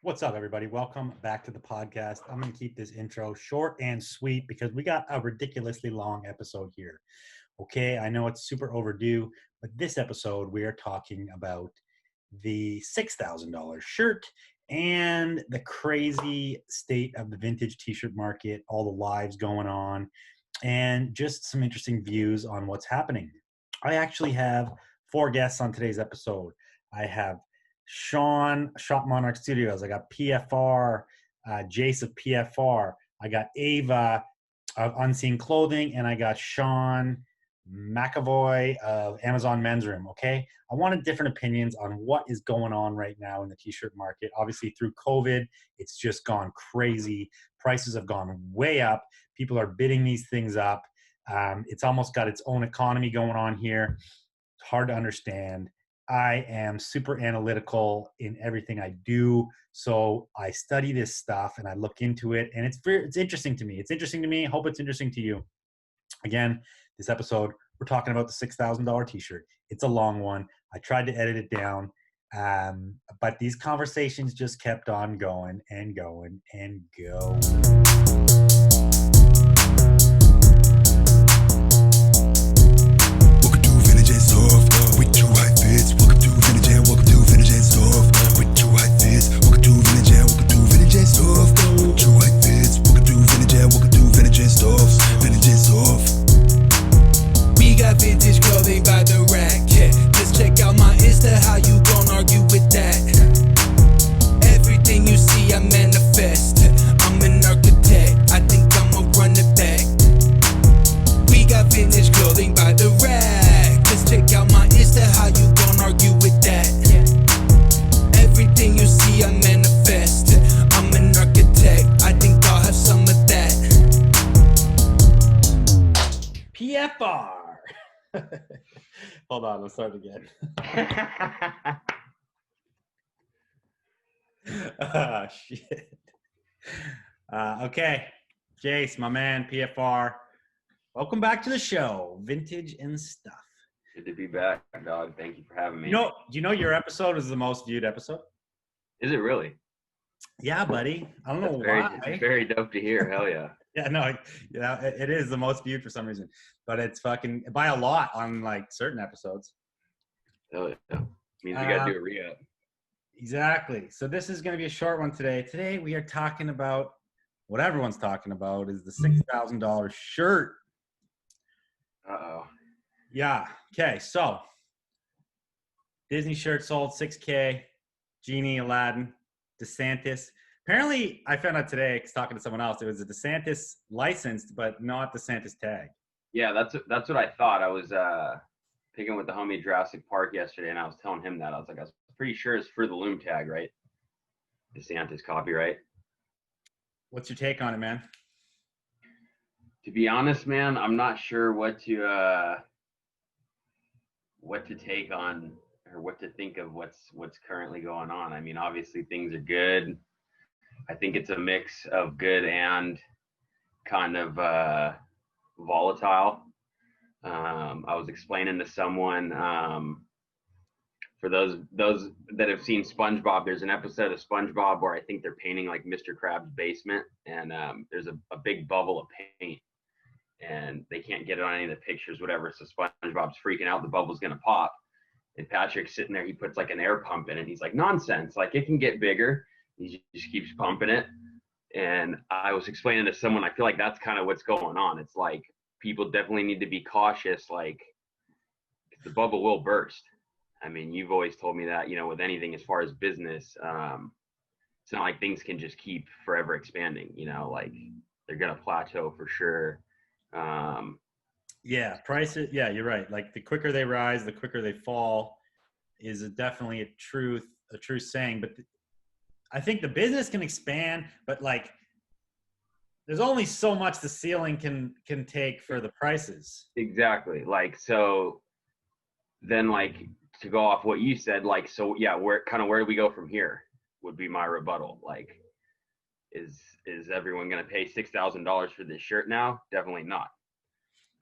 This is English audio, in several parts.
What's up, everybody? Welcome back to the podcast. I'm going to keep this intro short and sweet because we got a ridiculously long episode here. Okay, I know it's super overdue, but this episode we are talking about the $6,000 shirt and the crazy state of the vintage t-shirt market, all the lives going on, and just some interesting views on what's happening. I actually have 4 guests on today's episode. I have Sean, Shop Monarch Studios. I got PFR, Jace of PFR. I got Ava of Unseen Clothing, and I got Sean McAvoy of Amazon Men's Room. Okay, I wanted different opinions on what is going on right now in the t-shirt market. Obviously, through COVID, it's just gone crazy. Prices have gone way up. People are bidding these things up. It's almost got its own economy going on here. It's hard to understand. I am super analytical in everything I do. So I study this stuff and I look into it, and it's interesting to me. It's interesting to me. Hope it's interesting to you. Again, this episode, we're talking about the $6,000 t-shirt. It's a long one. I tried to edit it down, but these conversations just kept on going and going and going. Welcome to Vintage and Soft with True High Fits. Welcome to Vintage and welcome to Vintage and Soft with True High Fits. Welcome to Vintage and welcome to Vintage and Soft. True High Fits. Welcome to Vintage and welcome to Vintage and Soft. Vintage and Soft. We got vintage clothing by the rack. Yeah, just check out my Insta. How you gon' argue with that? Everything you see, I manifest. I'm an architect. I think I'ma run it back. We got vintage clothing by the rack. Just check out my Insta. How you gon' argue with that? Everything you see, I manifest. I'm an architect. I think I'll have some of that. PFR. Hold on, let's start again. Oh, shit. Okay, Jace, my man, PFR. Welcome back to the show, Vintage and Stuff. Good to be back, dog. Thank you for having me. Do you know your episode is the most viewed episode? Is it really? Yeah, buddy. I don't know why. It's very dope to hear. Hell yeah. Yeah, no, it is the most viewed for some reason, but it's fucking by a lot on like certain episodes. Hell yeah. Means we gotta do a re-up. Exactly. So this is going to be a short one today. Today we are talking about what everyone's talking about is the $6,000 shirt. Uh-oh. Yeah. Okay. So Disney shirt sold $6K. Genie, Aladdin, Desantis. Apparently, I found out today, because talking to someone else, it was a Desantis licensed, but not Desantis tag. Yeah, that's what I thought. I was picking with the homie Jurassic Park yesterday, and I was telling him that. I was like, I was pretty sure it's for the loom tag, right? Desantis copyright. What's your take on it, man? To be honest, man, I'm not sure what to take on or what to think of what's currently going on. I mean, obviously things are good. I think it's a mix of good and kind of volatile. I was explaining to someone, for those that have seen SpongeBob, there's an episode of SpongeBob where I think they're painting like Mr. Krabs' basement, and there's a big bubble of paint, and they can't get it on any of the pictures, whatever. So SpongeBob's freaking out, the bubble's gonna pop. And Patrick's sitting there, he puts like an air pump in it. He's like, nonsense, like it can get bigger. He just keeps pumping it. And I was explaining to someone, I feel like that's kind of what's going on. It's like people definitely need to be cautious, like the bubble will burst. I mean, you've always told me that, with anything as far as business, it's not like things can just keep forever expanding, like they're going to plateau for sure. Yeah, prices. Yeah, you're right. Like the quicker they rise, the quicker they fall is definitely a true saying. But I think the business can expand, but like there's only so much the ceiling can take for the prices. Exactly. Like, so then like to go off what you said, like, so yeah, where do we go from here would be my rebuttal. Like, is everyone going to pay $6,000 for this shirt now? Definitely not.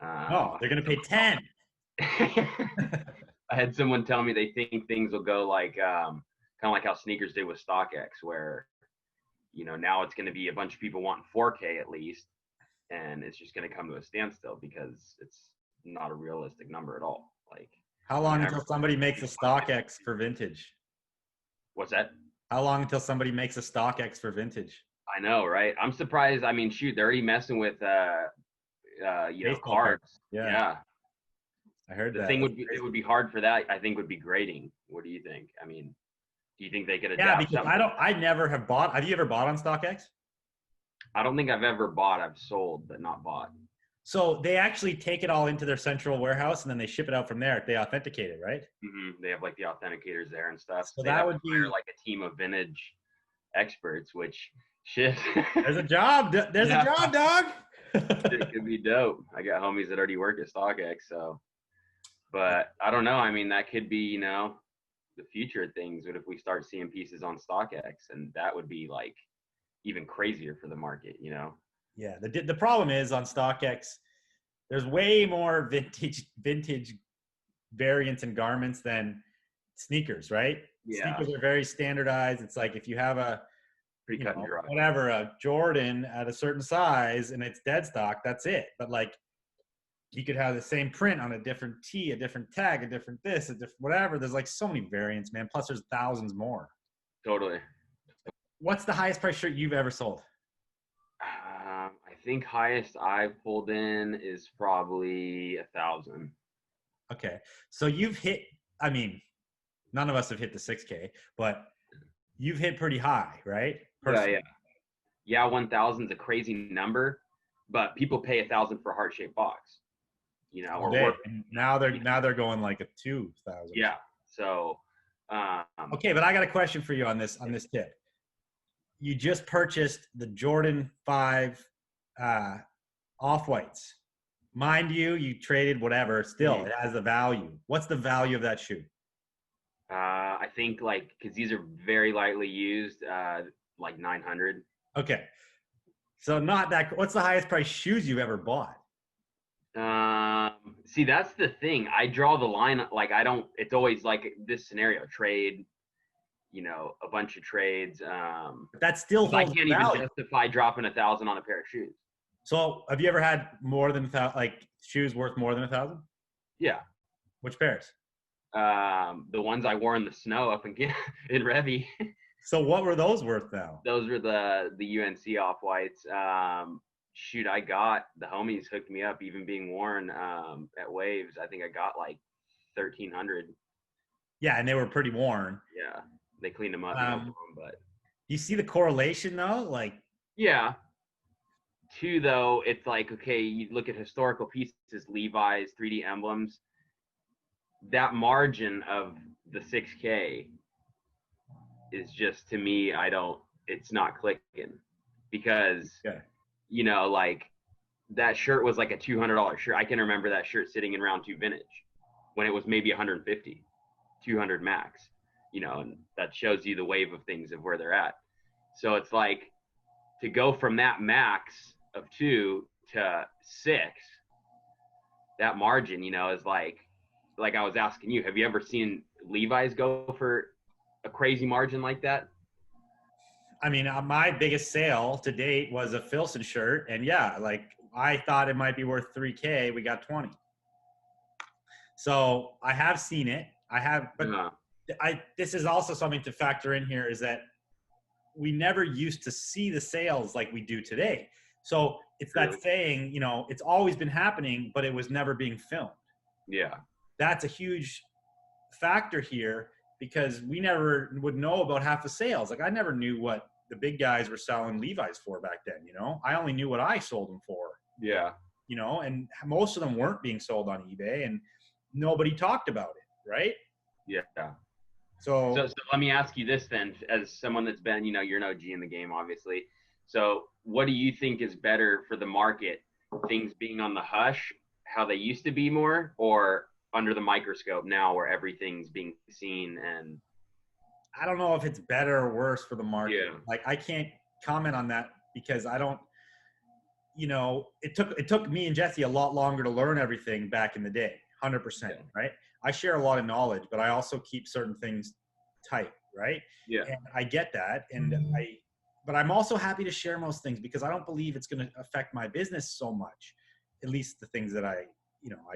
No, they're going to pay 10. I had someone tell me they think things will go like kind of like how sneakers did with StockX, where, you know, now it's going to be a bunch of people wanting 4K at least, and it's just going to come to a standstill because it's not a realistic number at all. Like, How long until somebody makes a StockX for vintage? What's that? How long until somebody makes a StockX for vintage? I know, right? I'm surprised. I mean, shoot, they're already messing with, you know, Baseball cards. Yeah. I heard The that. thing would be, it would be hard for that, I think, would be grading. What do you think? I mean, do you think they could adapt? Yeah, because something? I never have bought. Have you ever bought on StockX? I don't think I've ever bought. I've sold, but not bought. So they actually take it all into their central warehouse and then they ship it out from there. They authenticate it, right? They have like the authenticators there and stuff. So they that have would to hire be like a team of vintage experts, which shit. There's a job. There's a job, dog. It could be dope. I got homies that already work at StockX, so. But I don't know. I mean, that could be, you know, the future of things. What if we start seeing pieces on StockX, and that would be like even crazier for the market, you know? Yeah. The problem is on StockX, there's way more vintage variants and garments than sneakers, right? Yeah. Sneakers are very standardized. It's like if you have a Pretty cut and dry. whatever, a Jordan at a certain size and it's dead stock, that's it. But like you could have the same print on a different tee, a different tag, a different this, a different whatever. There's like so many variants, man. Plus there's thousands more. Totally. What's the highest price shirt you've ever sold? I think highest I've pulled in is probably 1,000. Okay. So you've hit, I mean, none of us have hit the 6K, but you've hit pretty high, right? Personally. Yeah, 1,000 is a crazy number, but people pay 1,000 for a heart-shaped box, you know. Now they're going like a 2,000. Yeah. So. Okay, but I got a question for you on this tip. You just purchased the Jordan 5 off-whites. Mind you, you traded whatever. Still, it has the value. What's the value of that shoe? I think like because these are very lightly used, like 900. Okay, so not that. What's the highest price shoes you've ever bought? See, that's the thing. I draw the line. Like I don't. It's always like this scenario: trade. You know, a bunch of trades. That still holds I can't value. even justify dropping 1,000 on a pair of shoes. So, have you ever had more than like shoes worth more than 1,000? Yeah. Which pairs? The ones I wore in the snow up in Revy. So what were those worth now? Those were the UNC off-whites. Shoot, I got the homies hooked me up, even being worn at Waves. I think I got like 1,300. Yeah, and they were pretty worn. Yeah, they cleaned them up, but you see the correlation though, like yeah. Two though, it's like okay, you look at historical pieces, Levi's, 3D emblems. That margin of the 6K is just, to me, it's not clicking because, you know, like that shirt was like a $200 shirt. I can remember that shirt sitting in round 2 vintage when it was maybe 150, 200 max, you know, and that shows you the wave of things of where they're at. So it's like to go from that max of 2 to 6, that margin, you know, is like I was asking you, have you ever seen Levi's go for a crazy margin like that? I mean, my biggest sale to date was a Filson shirt. And yeah, like I thought it might be worth 3K. We got 20. So I have seen it. But this is also something to factor in here is that we never used to see the sales like we do today. So it's that saying, you know, it's always been happening, but it was never being filmed. Yeah. That's a huge factor here because we never would know about half the sales. Like I never knew what the big guys were selling Levi's for back then, you know? I only knew what I sold them for. Yeah. You know, and most of them weren't being sold on eBay and nobody talked about it, right? Yeah. So let me ask you this then, as someone that's been, you know, you're an OG in the game, obviously. So what do you think is better for the market? Things being on the hush, how they used to be more, or under the microscope now where everything's being seen? And I don't know if it's better or worse for the market. Yeah. Like I can't comment on that because I don't, you know, it took me and Jesse a lot longer to learn everything back in the day. 100%, right? I share a lot of knowledge, but I also keep certain things tight, right? Yeah. And I get that. But I'm also happy to share most things because I don't believe it's going to affect my business so much. At least the things that I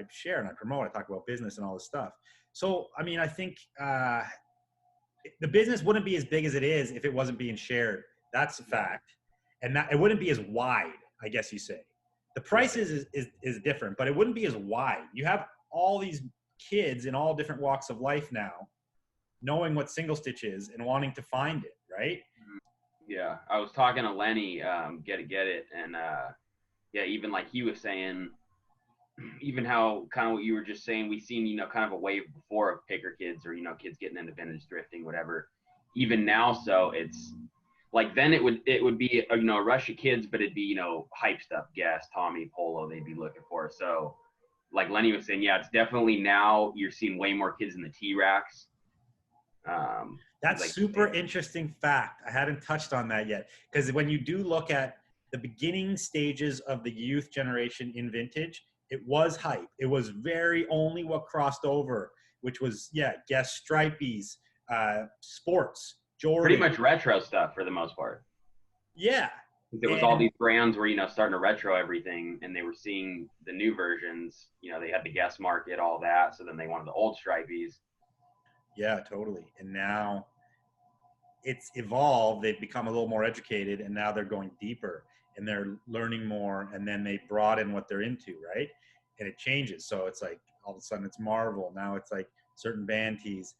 share and I promote. I talk about business and all this stuff. So, I mean, I think the business wouldn't be as big as it is if it wasn't being shared. That's a fact. And that it wouldn't be as wide, I guess you say. The price is different, but it wouldn't be as wide. You have all these kids in all different walks of life now knowing what single stitch is and wanting to find it, right? Yeah, I was talking to Lenny, get it, and yeah, even like he was saying, even how kind of what you were just saying, we've seen kind of a wave before of picker kids or kids getting into vintage thrifting, whatever. Even now, so it's like then it would be a rush of kids, but it'd be hype stuff, Guess, Tommy, Polo, they'd be looking for. So like Lenny was saying, yeah, it's definitely now you're seeing way more kids in the T-Racks. That's like super interesting fact. I hadn't touched on that yet. Because when you do look at the beginning stages of the youth generation in vintage, it was hype. It was very only what crossed over, which was, Guess, Stripies, sports, Jordan. Pretty much retro stuff for the most part. Yeah. There was all these brands were, starting to retro everything, and they were seeing the new versions. They had the Guess market, all that. So then they wanted the old Stripies. Yeah, totally. And now it's evolved. They've become a little more educated, and now they're going deeper and they're learning more. And then they broaden what they're into, right? And it changes. So it's like all of a sudden it's Marvel. Now it's like certain band tees,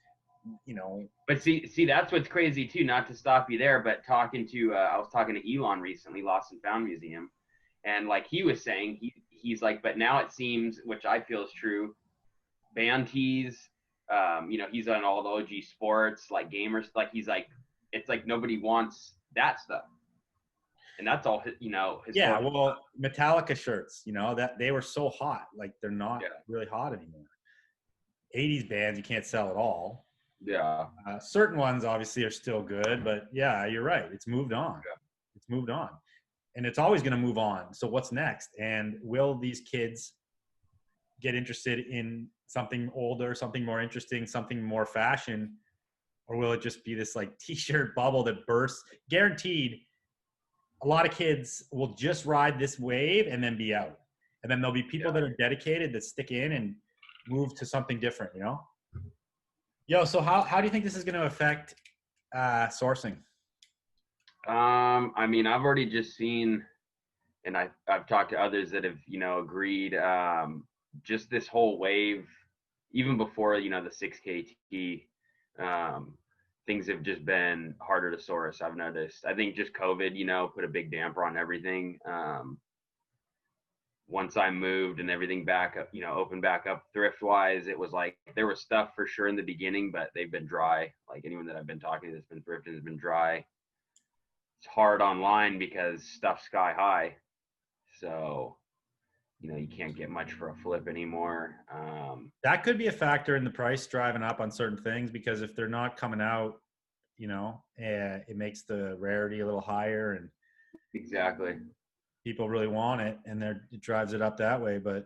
But see, that's what's crazy too. Not to stop you there, but I was talking to Elon recently, Lost and Found Museum, and like he was saying, he's like, but now it seems, which I feel is true, band tees. He's on all the OG sports, like gamers, like he's like, it's like nobody wants that stuff. And that's all, yeah, well, Metallica shirts, that they were so hot, like they're not really hot anymore. 80s bands, you can't sell at all. Yeah. Certain ones obviously are still good, but yeah, you're right. It's moved on. Yeah. It's moved on. And it's always going to move on. So what's next? And will these kids get interested in something older, something more interesting, something more fashion, or will it just be this like t-shirt bubble that bursts? Guaranteed, a lot of kids will just ride this wave and then be out. And then there'll be people that are dedicated that stick in and move to something different, Yo, so how do you think this is going to affect sourcing? I mean, I've already just seen, and I've talked to others that have, agreed, just this whole wave, even before, the 6KT, things have just been harder to source. I've noticed. I think just COVID, put a big damper on everything. Once I moved and everything back up, opened back up thrift wise, it was like there was stuff for sure in the beginning, but they've been dry. Like anyone that I've been talking to that's been thrifting has been dry. It's hard online because stuff's sky high. So, you can't get much for a flip anymore. That could be a factor in the price driving up on certain things because if they're not coming out, it makes the rarity a little higher and exactly. People really want it and it drives it up that way. But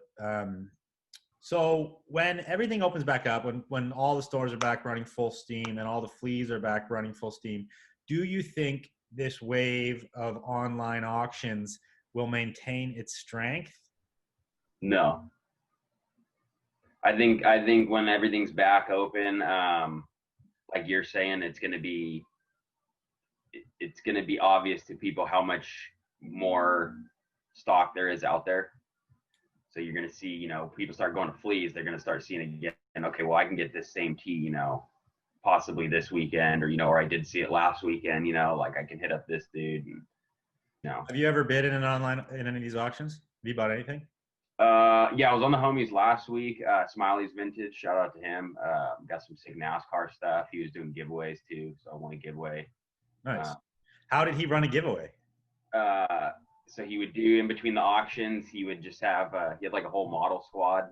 so when everything opens back up, when all the stores are back running full steam and all the fleas are back running full steam, do you think this wave of online auctions will maintain its strength? No. I think when everything's back open, like you're saying, it's going to be obvious to people how much more stock there is out there. So you're going to see, people start going to fleas. They're going to start seeing again, okay, well, I can get this same tee, possibly this weekend, or I did see it last weekend, like I can hit up this dude. And, Have you ever bid in any of these auctions? Have you bought anything? Yeah, I was on the homies last week. Smiley's Vintage, shout out to him. Got some sick NASCAR stuff. He was doing giveaways too, so I won a giveaway. Nice. How did he run a giveaway? So he would do in between the auctions, he would just have he had like a whole model squad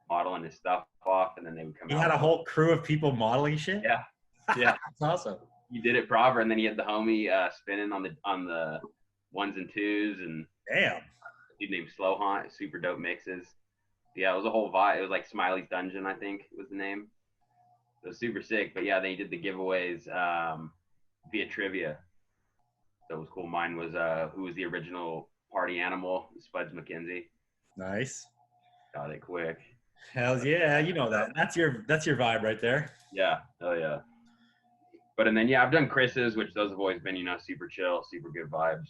modeling his stuff off, and then they would come out. He had a whole crew of people modeling shit? Yeah. That's awesome. He did it proper, and then he had the homie spinning on the ones and twos, and damn, a dude named Slow Hunt, super dope mixes. Yeah, it was a whole vibe. It was like Smiley's Dungeon, I think was the name. So super sick. But yeah, they did the giveaways via trivia. So it was cool. Mine was who was the original party animal? Spuds McKenzie. Nice. Got it quick. Hells yeah, you know that. That's your vibe right there. Yeah. Oh yeah. But and then yeah, I've done Chris's, which those have always been, super chill, super good vibes.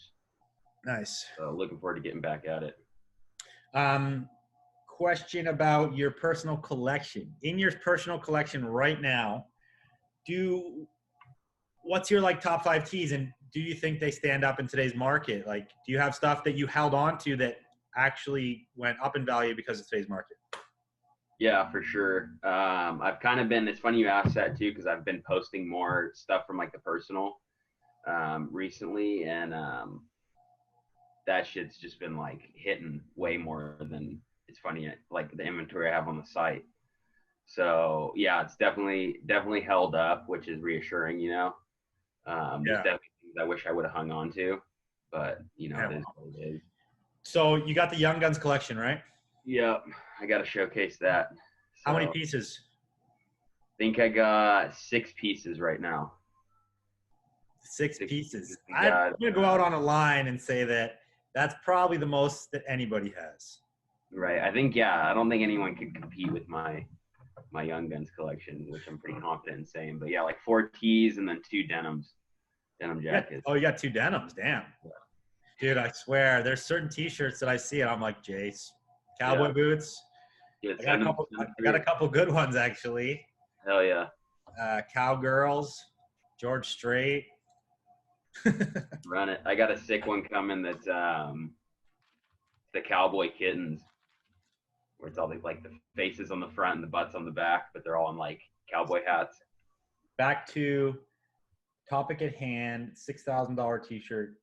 Nice. So looking forward to getting back at it. Question about your personal collection. In your personal collection right now, what's your like top 5 tees, and do you think they stand up in today's market? Like, do you have stuff that you held on to that actually went up in value because of today's market? Yeah, for sure. I've kind of been, it's funny you asked that too, because I've been posting more stuff from like the personal recently, and that shit's just been like hitting way more than it's funny, like the inventory I have on the site. So yeah, it's definitely held up, which is reassuring, There's definitely things I wish I would have hung on to, but it is what it is. So you got the Young Guns collection, right? Yep, I got to showcase that. So, how many pieces? I think I got 6 pieces right now. 6 pieces. I'm gonna go out on a line and say that that's probably the most that anybody has. Right. I think I don't think anyone could compete with my Young Guns collection, which I'm pretty confident in saying. But yeah, like 4 tees and then 2 denim jackets. Oh, you got 2 denims. Damn. Yeah. Dude, I swear, there's certain T-shirts that I see and I'm like, Jace, cowboy boots. Yeah, I got a couple good ones actually. Hell yeah. Cowgirls, George Strait. Run it. I got a sick one coming that's the cowboy kittens, where it's all like the faces on the front and the butts on the back, but they're all in like cowboy hats. Back to topic at hand, $6,000 T-shirt.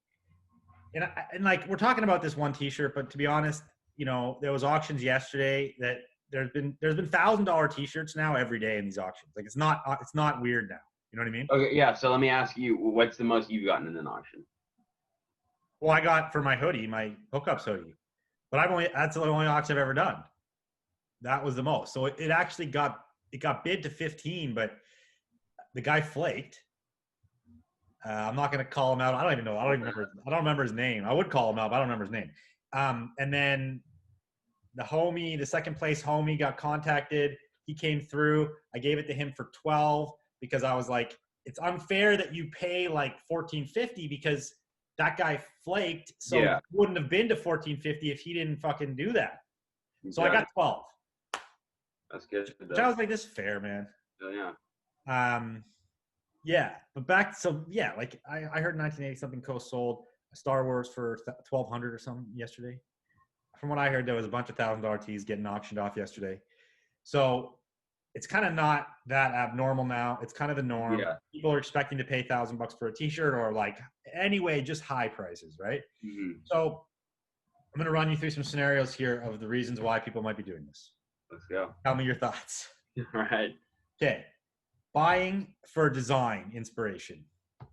And like we're talking about this one T-shirt, but to be honest, there was auctions yesterday that there's been $1,000 T-shirts now every day in these auctions. Like it's not weird now. You know what I mean? Okay, yeah. So let me ask you, what's the most you've gotten in an auction? Well, I got for my hoodie, my hookups hoodie, but that's the only auction I've ever done. That was the most. So it actually got bid to 15, but the guy flaked. I'm not going to call him out. I don't even know. I don't remember his name. I would call him out, but I don't remember his name. And then the second place homie got contacted. He came through. I gave it to him for 12 because I was like, it's unfair that you pay like $14.50 because that guy flaked. So it wouldn't have been to $14.50 if he didn't fucking do that. So I got 12. That's good. Which I was like, this is fair, man. Oh, yeah. Yeah, but like I heard 1980 something co-sold Star Wars for $1,200 or something yesterday. From what I heard, there was a bunch of $1,000 tees getting auctioned off yesterday. So it's kind of not that abnormal now. It's kind of the norm. Yeah. People are expecting to pay $1,000 for a T-shirt or like anyway, just high prices, right? Mm-hmm. So I'm going to run you through some scenarios here of the reasons why people might be doing this. Let's go. Tell me your thoughts. All right. Okay. Buying for design inspiration.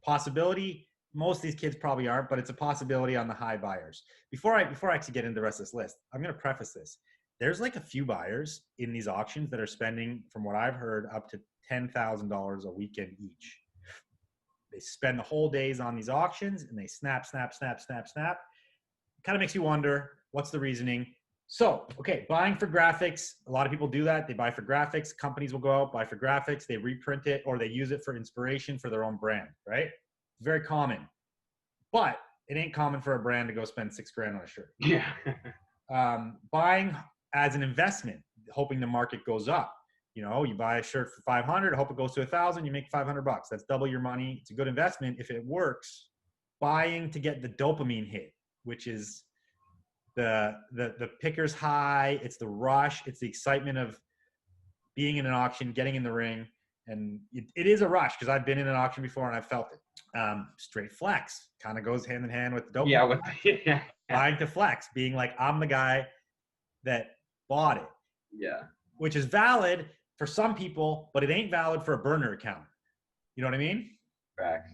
Possibility, most of these kids probably aren't, but it's a possibility on the high buyers. Before I actually get into the rest of this list, I'm going to preface this. There's like a few buyers in these auctions that are spending, from what I've heard, up to $10,000 a weekend each. They spend the whole days on these auctions and they snap. Kind of makes you wonder, what's the reasoning? So, okay, buying for graphics. A lot of people do that. They buy for graphics. Companies will go out, buy for graphics. They reprint it or they use it for inspiration for their own brand, right? It's very common. But it ain't common for a brand to go spend $6,000 on a shirt. Yeah. Buying as an investment, hoping the market goes up. You buy a shirt for $500, hope it goes to $1,000, you make $500. That's double your money. It's a good investment if it works. Buying to get the dopamine hit, which is the picker's high. It's the rush. It's the excitement of being in an auction, getting in the ring. And it is a rush because I've been in an auction before and I've felt it. Straight flex kind of goes hand in hand with the dopamine. Yeah. Buying to flex, being like, I'm the guy that bought it. Yeah. Which is valid for some people, but it ain't valid for a burner account. You know what I mean? Facts.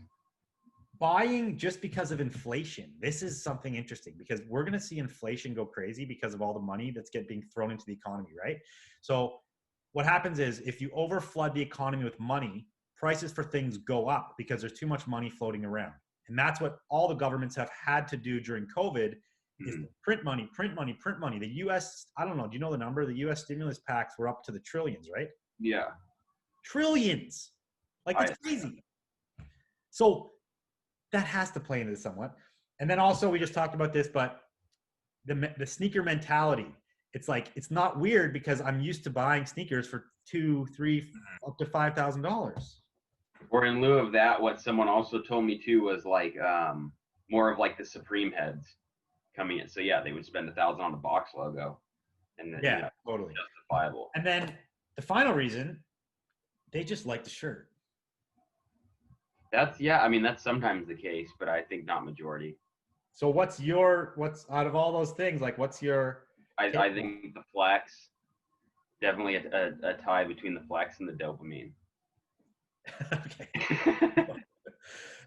Buying just because of inflation. This is something interesting because we're going to see inflation go crazy because of all the money that's being thrown into the economy, right? So what happens is if you overflood the economy with money, prices for things go up because there's too much money floating around. And that's what all the governments have had to do during COVID is to print money, print money, print money. The US, I don't know, do you know the number? The US stimulus packs were up to the trillions, right? Yeah. Trillions. Like, it's crazy. So that has to play into this somewhat. And then also, we just talked about this, but the sneaker mentality, it's like, it's not weird because I'm used to buying sneakers for $2,000, $3,000, up to $5,000. Or in lieu of that, what someone also told me too was like more of like the Supreme heads coming in. So yeah, they would spend $1,000 on the box logo, and then, yeah, totally justifiable. And then the final reason, they just like the shirt. That's I mean, that's sometimes the case, but I think not majority. So what's out of all those things, like what's your I think the flex, definitely a tie between the flex and the dopamine. Okay.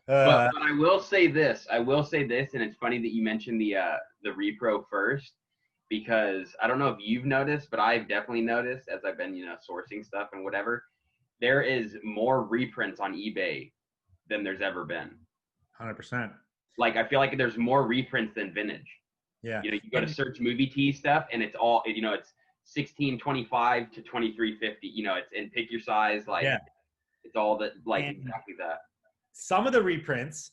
But I will say this, and it's funny that you mentioned the repro first, because I don't know if you've noticed, but I've definitely noticed as I've been, sourcing stuff and whatever, there is more reprints on eBay than there's ever been. 100%. Like, I feel like there's more reprints than vintage. Yeah. You go to search movie tee stuff, and it's all, it's 1625 to 2350. It's, and pick your size, like, yeah. It's all that, like, and exactly that. Some of the reprints,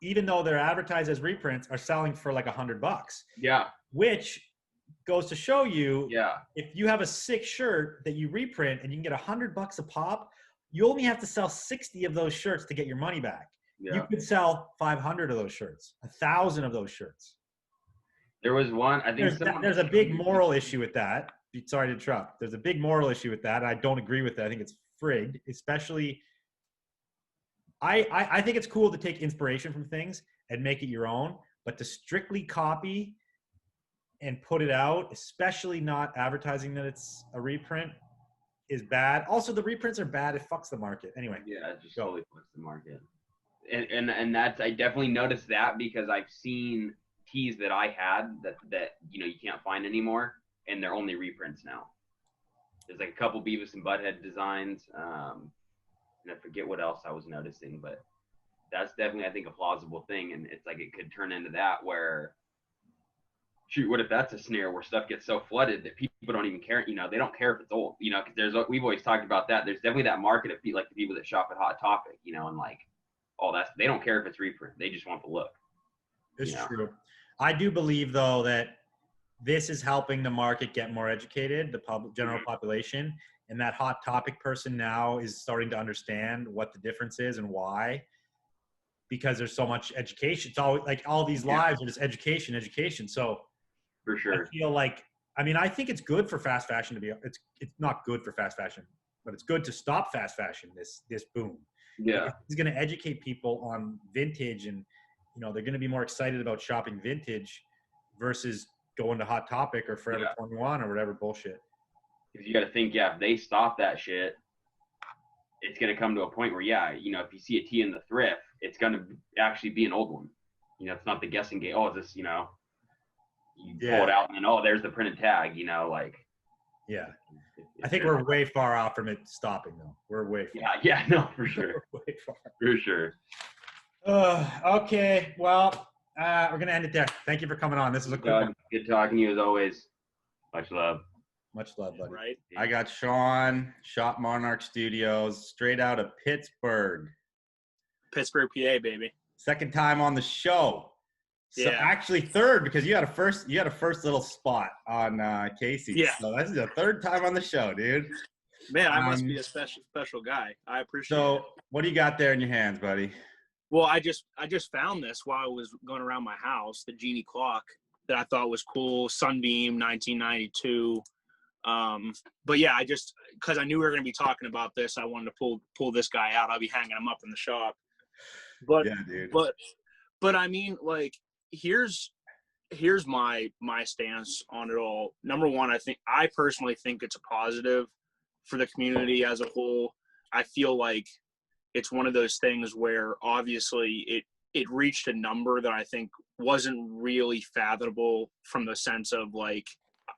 even though they're advertised as reprints, are selling for like $100. Yeah. Which goes to show you, yeah, if you have a sick shirt that you reprint and you can get $100 a pop, you only have to sell 60 of those shirts to get your money back. Yeah. You could sell 500 of those shirts, 1,000 of those shirts. There was one, I think there's a big moral issue with that. Sorry to interrupt. There's a big moral issue with that. I don't agree with that. I think it's frigged, especially. I think it's cool to take inspiration from things and make it your own, but to strictly copy and put it out, especially not advertising that it's a reprint, is bad. Also, the reprints are bad. It fucks the market. Anyway. Yeah, it just totally fucks the market. And that's, I definitely noticed that because I've seen tees that I had that you can't find anymore, and they're only reprints now. There's like a couple Beavis and Butthead designs, and I forget what else I was noticing, but that's definitely, I think, a plausible thing. And it's like, it could turn into that where, shoot, what if that's a snare where stuff gets so flooded that people don't even care, they don't care if it's old, because we've always talked about that. There's definitely that market of like the people that shop at Hot Topic, and like all that, they don't care if it's reprint. They just want the look. It's true. I do believe though that this is helping the market get more educated, the general population, and that Hot Topic person now is starting to understand what the difference is and why, because there's so much education. It's always like all these lives are just education. So for sure, I feel like, I think it's good for fast fashion to be, it's not good for fast fashion, but it's good to stop fast fashion, this boom. Yeah. It's going to educate people on vintage, and, they're going to be more excited about shopping vintage versus going to Hot Topic or Forever 21 or whatever bullshit. Because you got to think, if they stop that shit, it's going to come to a point where, if you see a tee in the thrift, it's going to actually be an old one. It's not the guessing game. Oh, is this, you pull it out and then, there's the printed tag, like. Yeah. I think we're way far off from it stopping, though. We're way far. Yeah, no, for sure. We're way far. For sure. Okay. Well, we're going to end it there. Thank you for coming on. This is a quick one. Good talking to you as always. Much love. Much love, buddy. Right. I got Sean, Shop Monarch Studios, straight out of Pittsburgh, PA, baby. Second time on the show. So actually third, because you had a first little spot on Casey. Yeah. So that's the third time on the show, dude. Man, I must be a special guy. I appreciate it. So what do you got there in your hands, buddy? Well, I just found this while I was going around my house, the Genie clock that I thought was cool. Sunbeam, 1992. But yeah, because I knew we were going to be talking about this, I wanted to pull this guy out. I'll be hanging him up in the shop. But yeah, dude. But like, here's my stance on it all. Number one, I personally think it's a positive for the community as a whole. I feel like it's one of those things where obviously it reached a number that I think wasn't really fathomable, from the sense of like,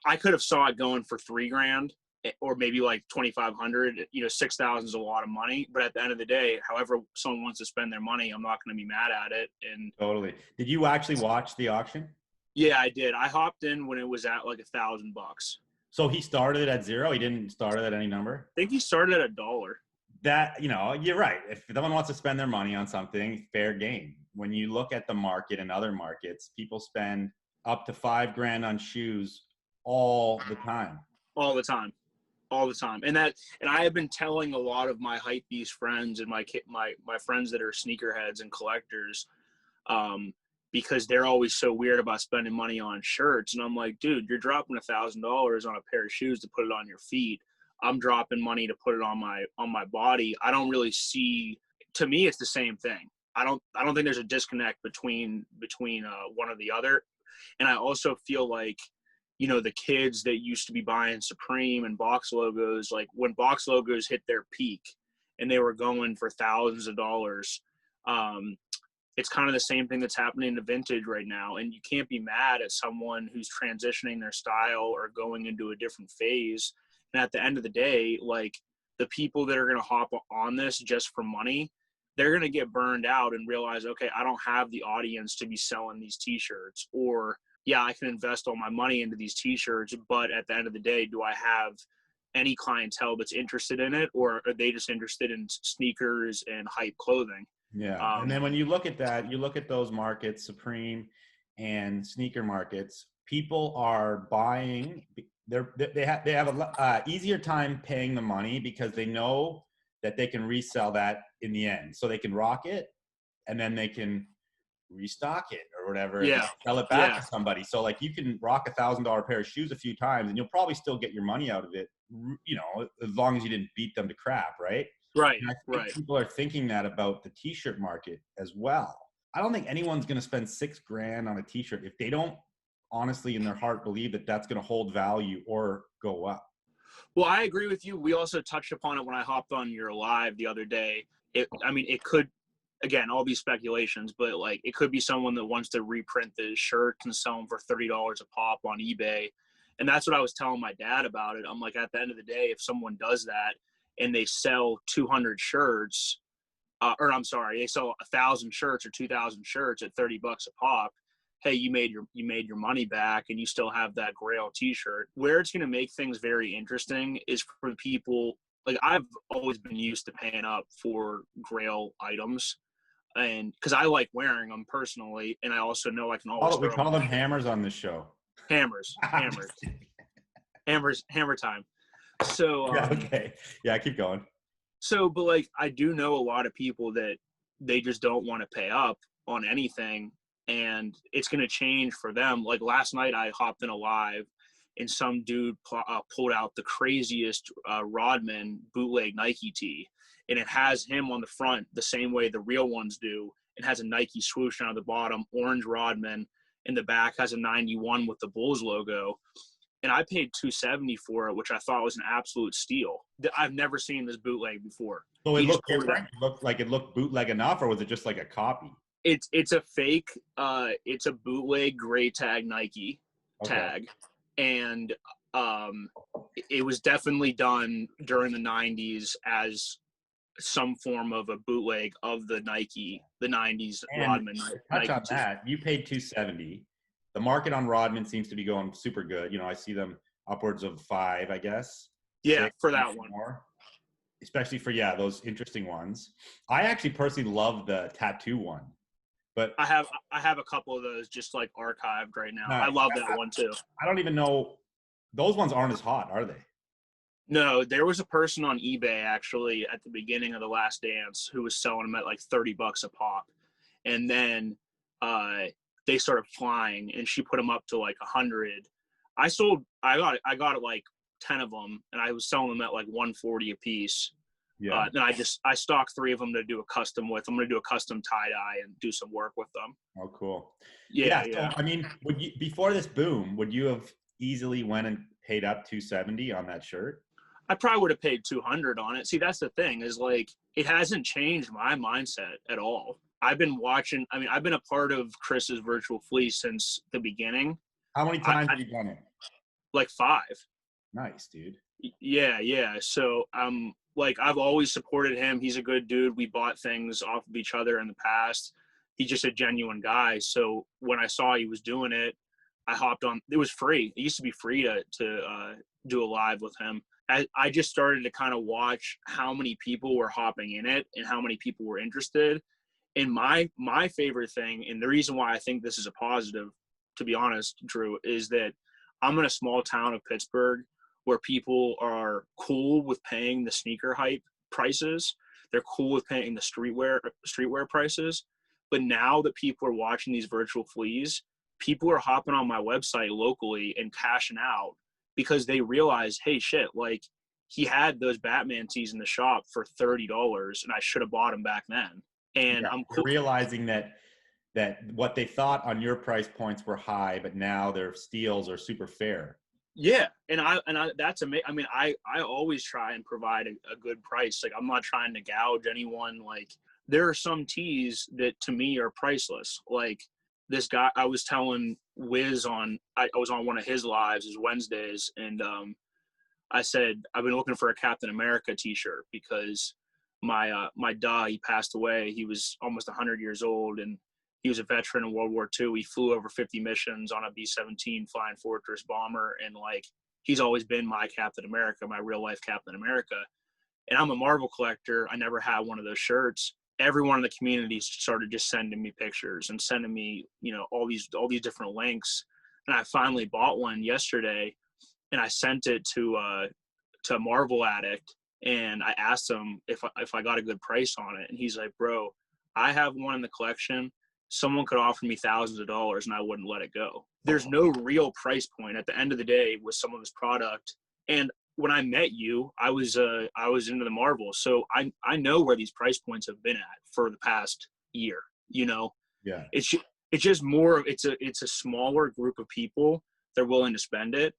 I could have saw it going for $3,000 or maybe like 2,500. 6,000 is a lot of money, but at the end of the day, however someone wants to spend their money, I'm not going to be mad at it. And Totally. Did you actually watch the auction? yeah, I did. I hopped in when it was at like $1,000. So he started it at zero. He didn't start it at any number. I think he started at $1. That, you're right. If someone wants to spend their money on something, fair game. When you look at the market and other markets, people spend up to $5,000 on shoes all the time. All the time. And I have been telling a lot of my hypebeast friends and my friends that are sneakerheads and collectors, because they're always so weird about spending money on shirts. And I'm like, dude, you're dropping $1,000 on a pair of shoes to put it on your feet. I'm dropping money to put it on my body. I don't really see, to me, it's the same thing. I don't think there's a disconnect between one or the other. And I also feel like, the kids that used to be buying Supreme and box logos, like when box logos hit their peak and they were going for thousands of dollars, it's kind of the same thing that's happening to vintage right now. And you can't be mad at someone who's transitioning their style or going into a different phase. And at the end of the day, like the people that are going to hop on this just for money, they're going to get burned out and realize, okay, I don't have the audience to be selling these t-shirts, or yeah, I can invest all my money into these t-shirts, but at the end of the day, do I have any clientele that's interested in it, or are they just interested in sneakers and hype clothing? Yeah. And then when you look at that, you look at those markets, Supreme and sneaker markets, people are buying, they have a easier time paying the money because they know that they can resell that in the end. So they can rock it and then they can restock it or whatever, and sell it back to somebody. So like you can rock $1,000 pair of shoes a few times and you'll probably still get your money out of it, as long as you didn't beat them to crap, right? Right. And I think people are thinking that about the t-shirt market as well. I don't think anyone's going to spend $6,000 on a t-shirt if they don't honestly in their heart believe that that's going to hold value or go up. Well, I agree with you. We also touched upon it when I hopped on your live the other day. It could, again, all these speculations, but like it could be someone that wants to reprint the shirt and sell them for $30 a pop on eBay. And that's what I was telling my dad about it. I'm like, at the end of the day, if someone does that and they sell 200 shirts, they sell 1,000 shirts or 2,000 shirts at $30 a pop, hey, you made your money back and you still have that Grail t-shirt. Where it's going to make things very interesting is for people, like I've always been used to paying up for Grail items, and because I like wearing them personally, and I also know I can always we call them hammers on this show. Hammer time. So yeah, okay. Yeah, keep going. So, but like I do know a lot of people that they just don't want to pay up on anything, and it's going to change for them. Like last night I hopped in a live and some dude pulled out the craziest Rodman bootleg Nike tee, and it has him on the front the same way the real ones do. It has a Nike swoosh on the bottom, orange Rodman, and the back has a 91 with the Bulls logo. And I paid $270 for it, which I thought was an absolute steal. I've never seen this bootleg before. So it looked different? It looked like it looked bootleg enough, or was it just like a copy? It's a fake. It's a bootleg gray tag Nike tag, and it was definitely done during the 90s as some form of a bootleg of the 90s and Rodman. Touch on that. You paid $270. The market on Rodman seems to be going super good. I see them upwards of 5, I guess. Yeah, 6, for that one. More. Especially for those interesting ones. I actually personally love the tattoo one. But I have a couple of those just like archived right now. Nice. I love that one too. I don't even know. Those ones aren't as hot, are they? No, there was a person on eBay actually at the beginning of The Last Dance who was selling them at like $30 a pop. And then they started flying and she put them up to like 100. I got like 10 of them and I was selling them at like 140 a piece. Yeah. Then I stocked 3 of them to do a custom with. I'm going to do a custom tie-dye and do some work with them. Oh, cool. Yeah. So, I mean, would you, before this boom, would you have easily went and paid up $270 on that shirt? I probably would have paid $200 on it. See, that's the thing is like, it hasn't changed my mindset at all. I've been a part of Chris's Virtual Fleece since the beginning. How many times have you done it? Like 5. Nice, dude. Yeah. So like I've always supported him. He's a good dude. We bought things off of each other in the past. He's just a genuine guy. So when I saw he was doing it, I hopped on. It was free. It used to be free to do a live with him. I just started to kind of watch how many people were hopping in it and how many people were interested. And my favorite thing, and the reason why I think this is a positive, to be honest, Drew, is that I'm in a small town of Pittsburgh where people are cool with paying the sneaker hype prices. They're cool with paying the streetwear prices. But now that people are watching these virtual fleas, people are hopping on my website locally and cashing out because they realize, hey, shit, like he had those Batman tees in the shop for $30 and I should have bought them back then. And Yeah, I'm cool. Realizing that what they thought on your price points were high, but now their steals are super fair. Yeah, and I that's amazing. I mean, I always try and provide a good price. Like I'm not trying to gouge anyone. Like there are some teas that to me are priceless. Like this guy, I was telling Wiz I was on one of his lives, his Wednesdays, and I said I've been looking for a Captain America T-shirt because my dad, he passed away. He was almost 100 years old, and he was a veteran in World War II. He flew over 50 missions on a B-17 Flying Fortress bomber, and like he's always been my Captain America, my real life Captain America. And I'm a Marvel collector. I never had one of those shirts. Everyone in the community started just sending me pictures and sending me, all these different links. And I finally bought one yesterday, and I sent it to a Marvel addict, and I asked him if I got a good price on it, and he's like, "Bro, I have one in the collection. Someone could offer me thousands of dollars and I wouldn't let it go." There's no real price point at the end of the day with some of this product. And when I met you, I was into the Marvel. So I know where these price points have been at for the past year, Yeah. It's just more, it's a smaller group of people. They're willing to spend it,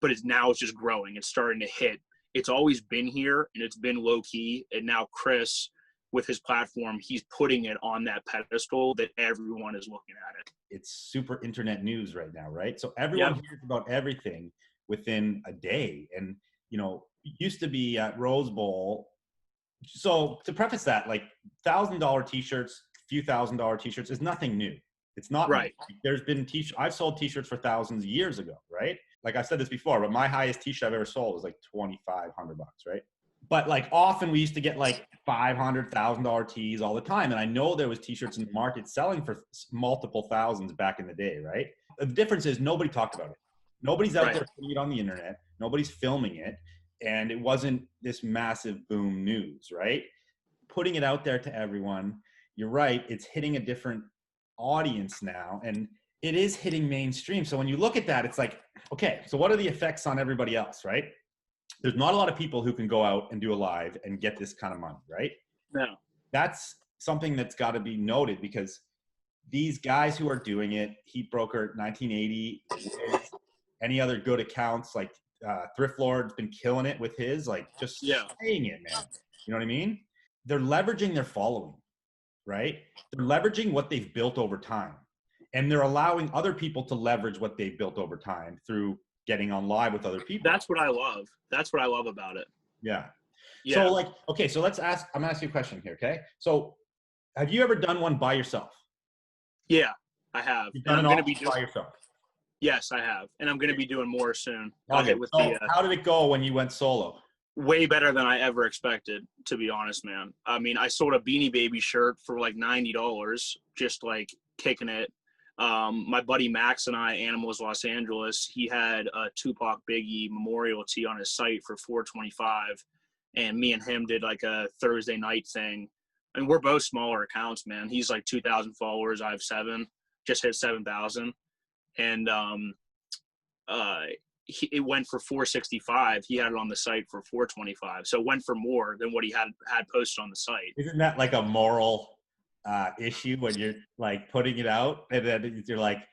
but it's just growing. It's starting to hit. It's always been here and it's been low key. And now Chris, with his platform, he's putting it on that pedestal that everyone is looking at it. It's super internet news right now, right? So everyone hears about everything within a day. And, it used to be at Rose Bowl. So to preface that, like $1,000 t-shirts, few $1,000 t-shirts is nothing new. It's not right. New. There's been I've sold t-shirts for thousands years ago, right? Like I said this before, but my highest t-shirt I've ever sold was like $2,500, right? But like often we used to get like $500,000 tees all the time. And I know there was t-shirts in the market selling for multiple thousands back in the day, right? The difference is nobody talked about it. Nobody's out there putting it on the internet. Nobody's filming it. And it wasn't this massive boom news, right? Putting it out there to everyone, you're right, it's hitting a different audience now. And it is hitting mainstream. So when you look at that, it's like, okay, so what are the effects on everybody else, right? There's not a lot of people who can go out and do a live and get this kind of money, right? No. That's something that's got to be noted because these guys who are doing it, Heat Broker 1980, any other good accounts like Thrift Lord's been killing it with his, like just saying it, man. You know what I mean? They're leveraging their following, right? They're leveraging what they've built over time. And they're allowing other people to leverage what they've built over time through getting on live with other people. That's what I love. That's what I love about it. Yeah. So like, okay, so I'm gonna ask you a question here, okay? So have you ever done one by yourself? Yeah, I have. You've done it all by yourself? Yes, I have. And I'm going to be doing more soon. Okay, how did it go when you went solo? Way better than I ever expected, to be honest, man. I mean, I sold a Beanie Baby shirt for like $90, just like kicking it. My buddy Max and I, Animals Los Angeles, he had a Tupac Biggie memorial tee on his site for $425, and me and him did like a Thursday night thing. And we're both smaller accounts, man. He's like 2,000 followers. I have 7, just hit 7,000. And it went for $465. He had it on the site for $425. So it went for more than what he had posted on the site. Isn't that like a moral issue when you're like putting it out and then you're like,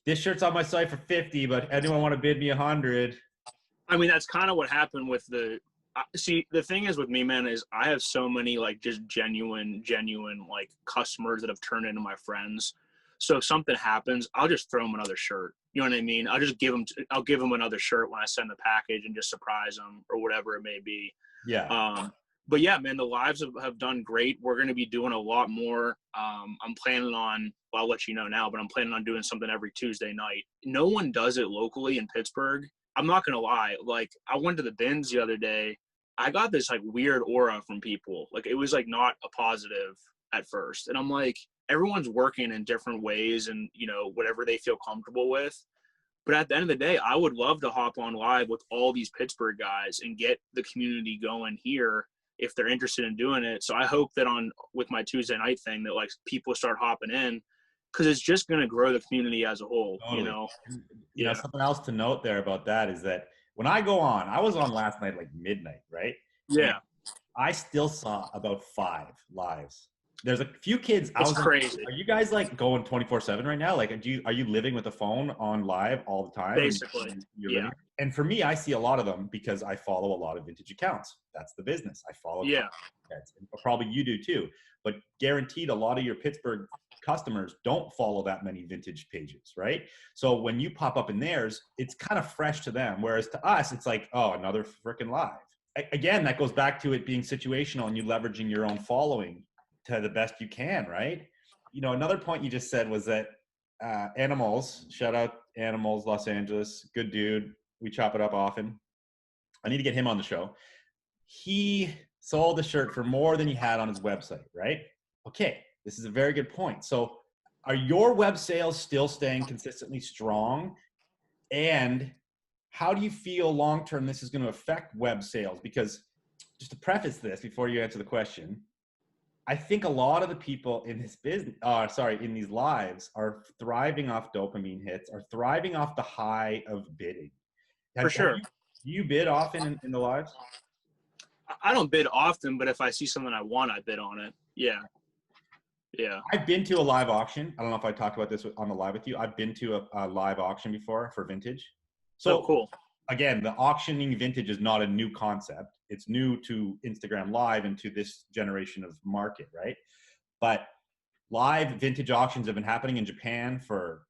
this shirt's on my site for 50, but anyone want to bid me 100? I mean, that's kind of what happened with see, the thing is with me, man, is I have so many like just genuine like customers that have turned into my friends. So if something happens, I'll just throw them another shirt. You know what I mean? I'll give them another shirt when I send the package and just surprise them or whatever it may be. Yeah. But yeah, man, the lives have done great. We're going to be doing a lot more. I'm planning on, well, I'll let you know now, but I'm planning on doing something every Tuesday night. No one does it locally in Pittsburgh. I'm not going to lie. Like, I went to the bins the other day. I got this like weird aura from people. Like, it was like not a positive at first. And I'm like, everyone's working in different ways and, you know, whatever they feel comfortable with. But at the end of the day, I would love to hop on live with all these Pittsburgh guys and get the community going here if they're interested in doing it. So I hope that with my Tuesday night thing that like people start hopping in, because it's just going to grow the community as a whole. Totally. You know? You know, something else to note there about that is that when I go on, I was on last night like midnight, right? Yeah. And I still saw about 5 lives. There's a few kids. It's crazy. Like, are you guys like going 24/7 right now? Like, are you living with a phone on live all the time? Basically, yeah. And for me, I see a lot of them because I follow a lot of vintage accounts. That's the business. I follow. Yeah. Probably you do too. But guaranteed, a lot of your Pittsburgh customers don't follow that many vintage pages, right? So when you pop up in theirs, it's kind of fresh to them. Whereas to us, it's like, oh, another freaking live. Again, that goes back to it being situational and you leveraging your own following to the best you can, right? You know, another point you just said was that Animals, shout out Animals, Los Angeles, good dude. We chop it up often. I need to get him on the show. He sold the shirt for more than he had on his website, right? Okay, this is a very good point. So are your web sales still staying consistently strong? And how do you feel long-term this is going to affect web sales? Because just to preface this before you answer the question, I think a lot of the people in this business, in these lives are thriving off dopamine hits, are thriving off the high of bidding. For sure. Do you bid often in the lives? I don't bid often, but if I see something I want, I bid on it. Yeah. Yeah. I've been to a live auction. I don't know if I talked about this on the live with you. I've been to a live auction before for vintage. So cool. Again, the auctioning vintage is not a new concept. It's new to Instagram Live and to this generation of market, right? But live vintage auctions have been happening in Japan for,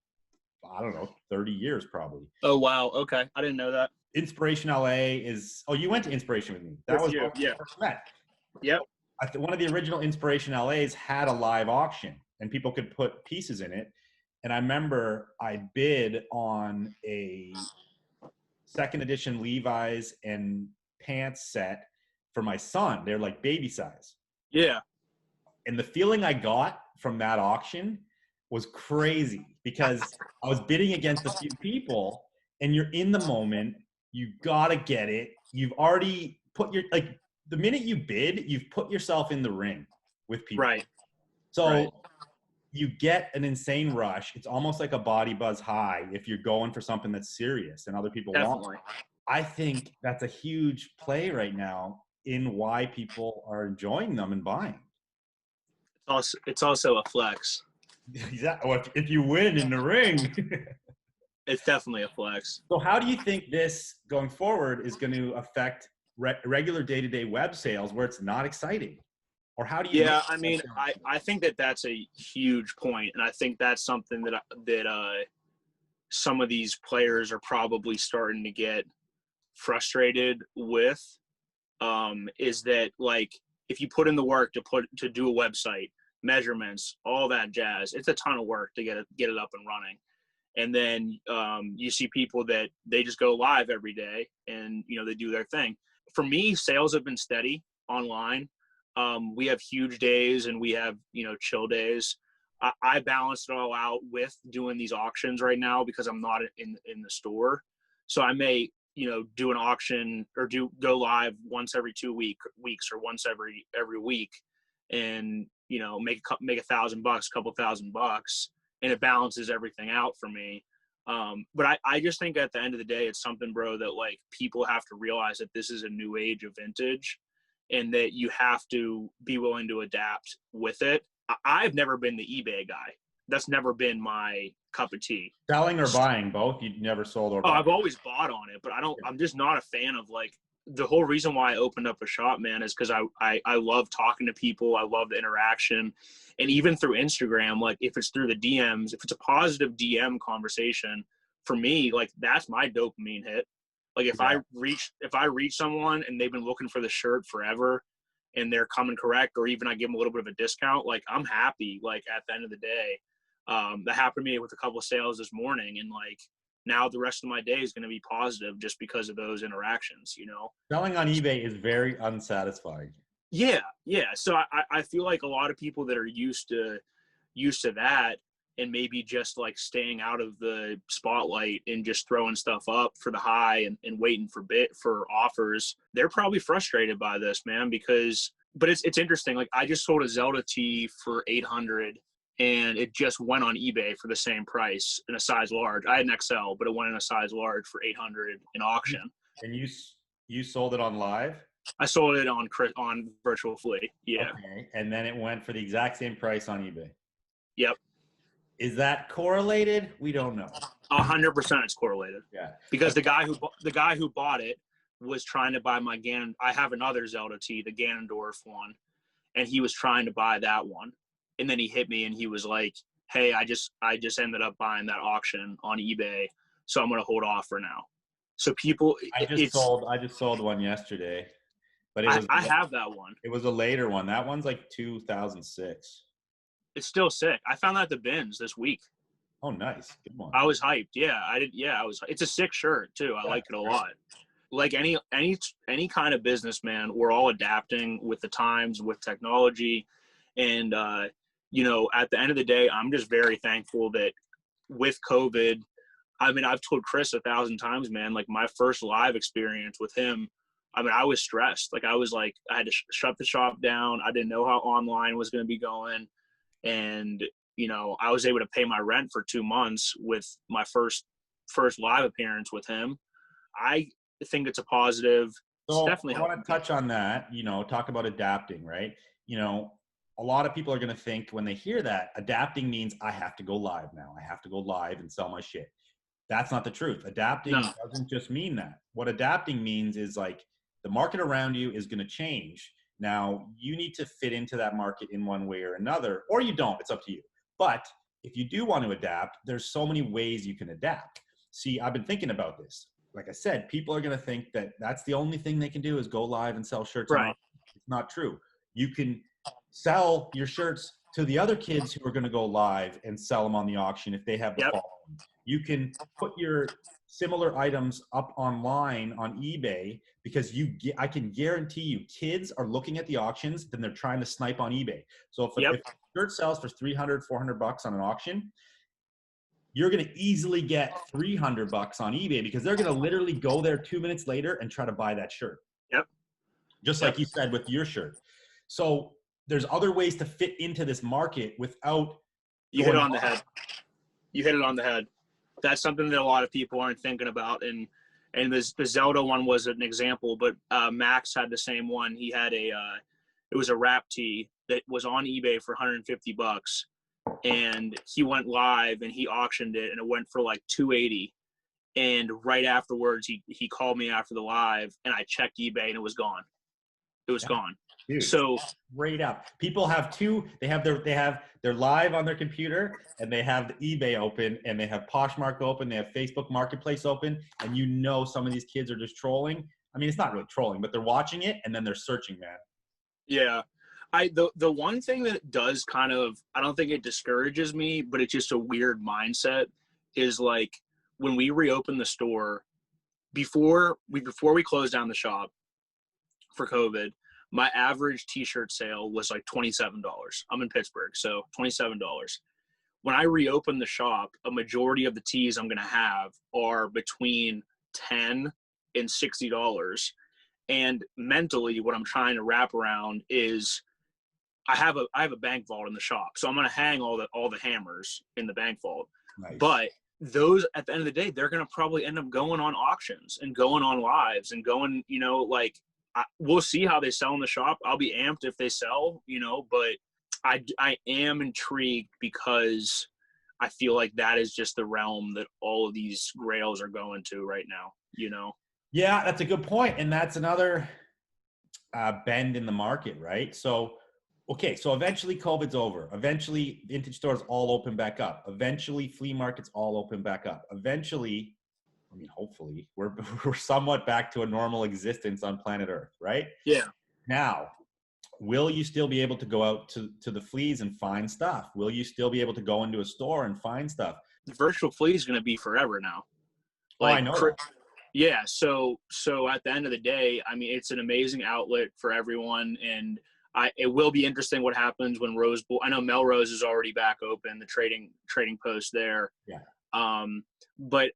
I don't know, 30 years probably. Oh, wow. Okay. I didn't know that. Inspiration LA is, you went to Inspiration with me. That was you. Yeah. Yep. One of the original Inspiration LAs had a live auction and people could put pieces in it. And I remember I bid on a second edition Levi's and pants set for my son. They're like baby size. Yeah. And the feeling I got from that auction was crazy because I was bidding against a few people and you're in the moment. You gotta get it. You've already put the minute you bid, you've put yourself in the ring with people. Right. So you get an insane rush. It's almost like a body buzz high if you're going for something that's serious and other people want it. I think that's a huge play right now in why people are enjoying them and buying. It's also a flex. Exactly. If you win in the ring. It's definitely a flex. So how do you think this going forward is going to affect regular day-to-day web sales where it's not exciting? Or how do you? Yeah, I mean, I think that's a huge point, and I think that's something that some of these players are probably starting to get frustrated with. Is that like if you put in the work to do a website, measurements, all that jazz, it's a ton of work to get it up and running, and then you see people that they just go live every day and they do their thing. For me, sales have been steady online. We have huge days and we have, chill days. I balance it all out with doing these auctions right now because I'm not in the store. So I may, do an auction or go live once every 2 weeks or once every week and, make $1,000, couple $1,000, and it balances everything out for me. But I just think at the end of the day, it's something, bro, that like people have to realize that this is a new age of vintage. And that you have to be willing to adapt with it. I've never been the eBay guy. That's never been my cup of tea. Selling or buying, both? You never sold or bought? I've always bought on it, but I'm just not a fan of like the whole reason why I opened up a shop, man, is because I love talking to people. I love the interaction. And even through Instagram, like if it's through the DMs, if it's a positive DM conversation, for me, like that's my dopamine hit. Like if I reach someone and they've been looking for the shirt forever and they're coming correct, or even I give them a little bit of a discount, like I'm happy, like at the end of the day. That happened to me with a couple of sales this morning, and like now the rest of my day is going to be positive just because of those interactions, you know? Selling on eBay is very unsatisfying. Yeah. So I feel like a lot of people that are used to that and maybe just like staying out of the spotlight and just throwing stuff up for the high and waiting for offers, they're probably frustrated by this, man, but it's interesting. Like I just sold a Zelda tee for $800 and it just went on eBay for the same price in a size large. I had an XL, but it went in a size large for $800 in auction. And you sold it on live? I sold it on Virtual Fleet. Yeah. Okay. And then it went for the exact same price on eBay. Yep. Is that correlated? We don't know. 100% it's correlated. Yeah. Because the guy who bought it was trying to buy my Ganon. I have another Zelda tee, the Ganondorf one, and he was trying to buy that one. And then he hit me and he was like, "Hey, I just ended up buying that auction on eBay, so I'm going to hold off for now." So people, I just sold one yesterday, but I have that one. It was a later one. That one's like 2006. It's still sick. I found that at the bins this week. Oh, nice. Good one. I was hyped. Yeah, I did. Yeah, I was. It's a sick shirt too. I like it a lot. Like any kind of business, man, we're all adapting with the times, with technology, and you know, at the end of the day, I'm just very thankful that with COVID, I mean, I've told Chris 1,000 times, man, like my first live experience with him, I mean, I was stressed. Like I was like, I had to shut the shop down. I didn't know how online was going to be going. And, you know, I was able to pay my rent for 2 months with my first live appearance with him. I think it's a positive. So It's definitely I want to touch on that, you know, talk about adapting, right? You know, a lot of people are going to think when they hear that adapting means I have to go live now. I have to go live and sell my shit. That's not the truth. Adapting doesn't just mean that. What adapting means is like the market around you is going to change. Now, you need to fit into that market in one way or another, or you don't. It's up to you. But if you do want to adapt, there's so many ways you can adapt. See, I've been thinking about this. Like I said, people are going to think that that's the only thing they can do is go live and sell shirts. Right. It's not true. You can sell your shirts to the other kids who are going to go live and sell them on the auction if they have the following. You can put your similar items up online on eBay because I can guarantee you kids are looking at the auctions, then they're trying to snipe on eBay. So if a shirt sells for $300, $400 on an auction, you're going to easily get $300 on eBay because they're going to literally go there 2 minutes later and try to buy that shirt. Yep. Just like you said with your shirt. So there's other ways to fit into this market without. You hit it on the head. You hit it on the head. That's something that a lot of people aren't thinking about. And the Zelda one was an example, but Max had the same one. He had it was a wrap tee that was on eBay for $150. And he went live and he auctioned it and it went for like $280. And right afterwards, he called me after the live and I checked eBay and it was gone. It was gone. Dude, so straight up, people have they have their live on their computer and they have the eBay open and they have Poshmark open. They have Facebook Marketplace open. And you know, some of these kids are just trolling. I mean, it's not really trolling, but they're watching it and then they're searching, man. Yeah. The one thing that it does kind of, I don't think it discourages me, but it's just a weird mindset is like when we reopened the store before we closed down the shop for COVID, my average t-shirt sale was like $27. I'm in Pittsburgh, so $27. When I reopen the shop, a majority of the tees I'm going to have are between $10 and $60. And mentally, what I'm trying to wrap around is I have a bank vault in the shop, so I'm going to hang all the hammers in the bank vault. Nice. But those, at the end of the day, they're going to probably end up going on auctions and going on lives and going, you know, like we'll see how they sell in the shop. I'll be amped if they sell, you know, but I am intrigued because I feel like that is just the realm that all of these grails are going to right now, you know? Yeah, that's a good point, and that's another bend in the market, right? So, okay, so eventually COVID's over. Eventually, vintage stores all open back up. Eventually, flea markets all open back up. Eventually, I mean, hopefully, we're somewhat back to a normal existence on planet Earth, right? Yeah. Now, will you still be able to go out to the fleas and find stuff? Will you still be able to go into a store and find stuff? The virtual flea is going to be forever now. Oh, I Like, know that. yeah. So at the end of the day, I mean, it's an amazing outlet for everyone, and it will be interesting what happens when Rose Bowl. I know Melrose is already back open, the trading post there. Yeah. But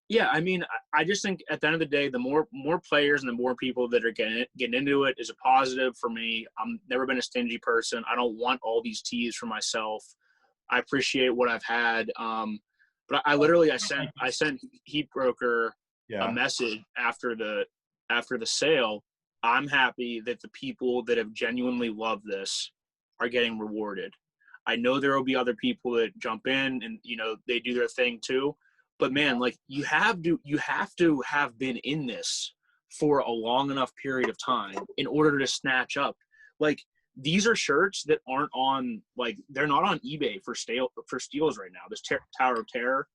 yeah, I mean, I just think at the end of the day, the more players and the more people that are getting into it is a positive for me. I'm never been a stingy person. I don't want all these teas for myself. I appreciate what I've had. But I literally I sent Heat Broker a Yeah. message after the sale. I'm happy that the people that have genuinely loved this are getting rewarded. I know there will be other people that jump in and, you know, they do their thing too. But man, like you have to have been in this for a long enough period of time in order to snatch up. Like these are shirts that aren't on, like they're not on eBay for steals right now. This Tower of Terror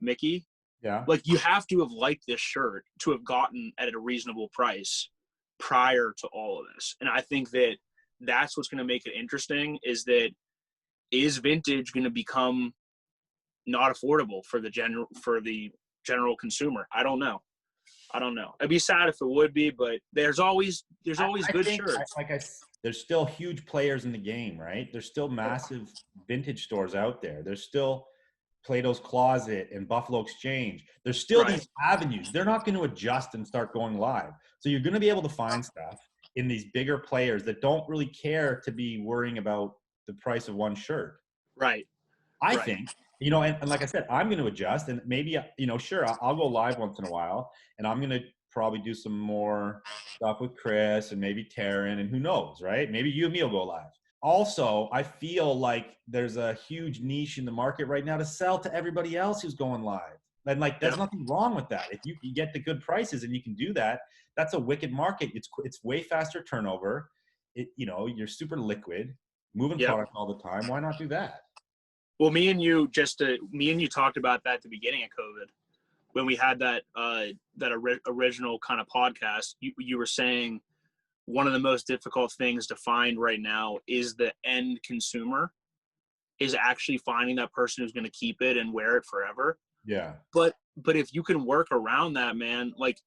Mickey, Yeah. like you have to have liked this shirt to have gotten at a reasonable price prior to all of this. And I think that that's what's going to make it interesting is vintage going to become not affordable for the general consumer? I don't know. It'd be sad if it would be, but there's always good shirts. There's still huge players in the game, right? There's still massive vintage stores out there. There's still Plato's Closet and Buffalo Exchange. There's still these avenues. They're not going to adjust and start going live. So you're going to be able to find stuff in these bigger players that don't really care to be worrying about the price of one shirt. Right. I think, you know, and like I said, I'm going to adjust and maybe, you know, sure, I'll go live once in a while and I'm going to probably do some more stuff with Chris and maybe Taryn and who knows, right? Maybe you and me will go live. Also, I feel like there's a huge niche in the market right now to sell to everybody else who's going live. And like, there's nothing wrong with that. If you get the good prices and you can do that, that's a wicked market. It's way faster turnover. You know, you're super liquid, moving product all the time. Why not do that? Well, me and you talked about that at the beginning of COVID when we had that original kind of podcast. You were saying one of the most difficult things to find right now is the end consumer is actually finding that person who's going to keep it and wear it forever. Yeah. But if you can work around that, man, like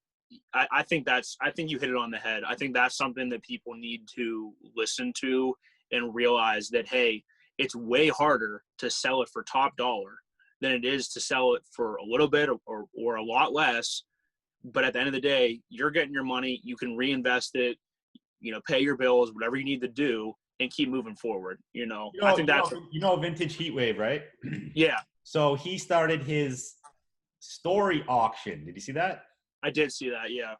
I think you hit it on the head. I think that's something that people need to listen to and realize that, hey, it's way harder to sell it for top dollar than it is to sell it for a little bit or a lot less. But at the end of the day, you're getting your money. You can reinvest it, you know, pay your bills, whatever you need to do, and keep moving forward. I think that's Vintage Heatwave, right? Yeah. So he started his story auction. Did you see that? I did see that. Yeah.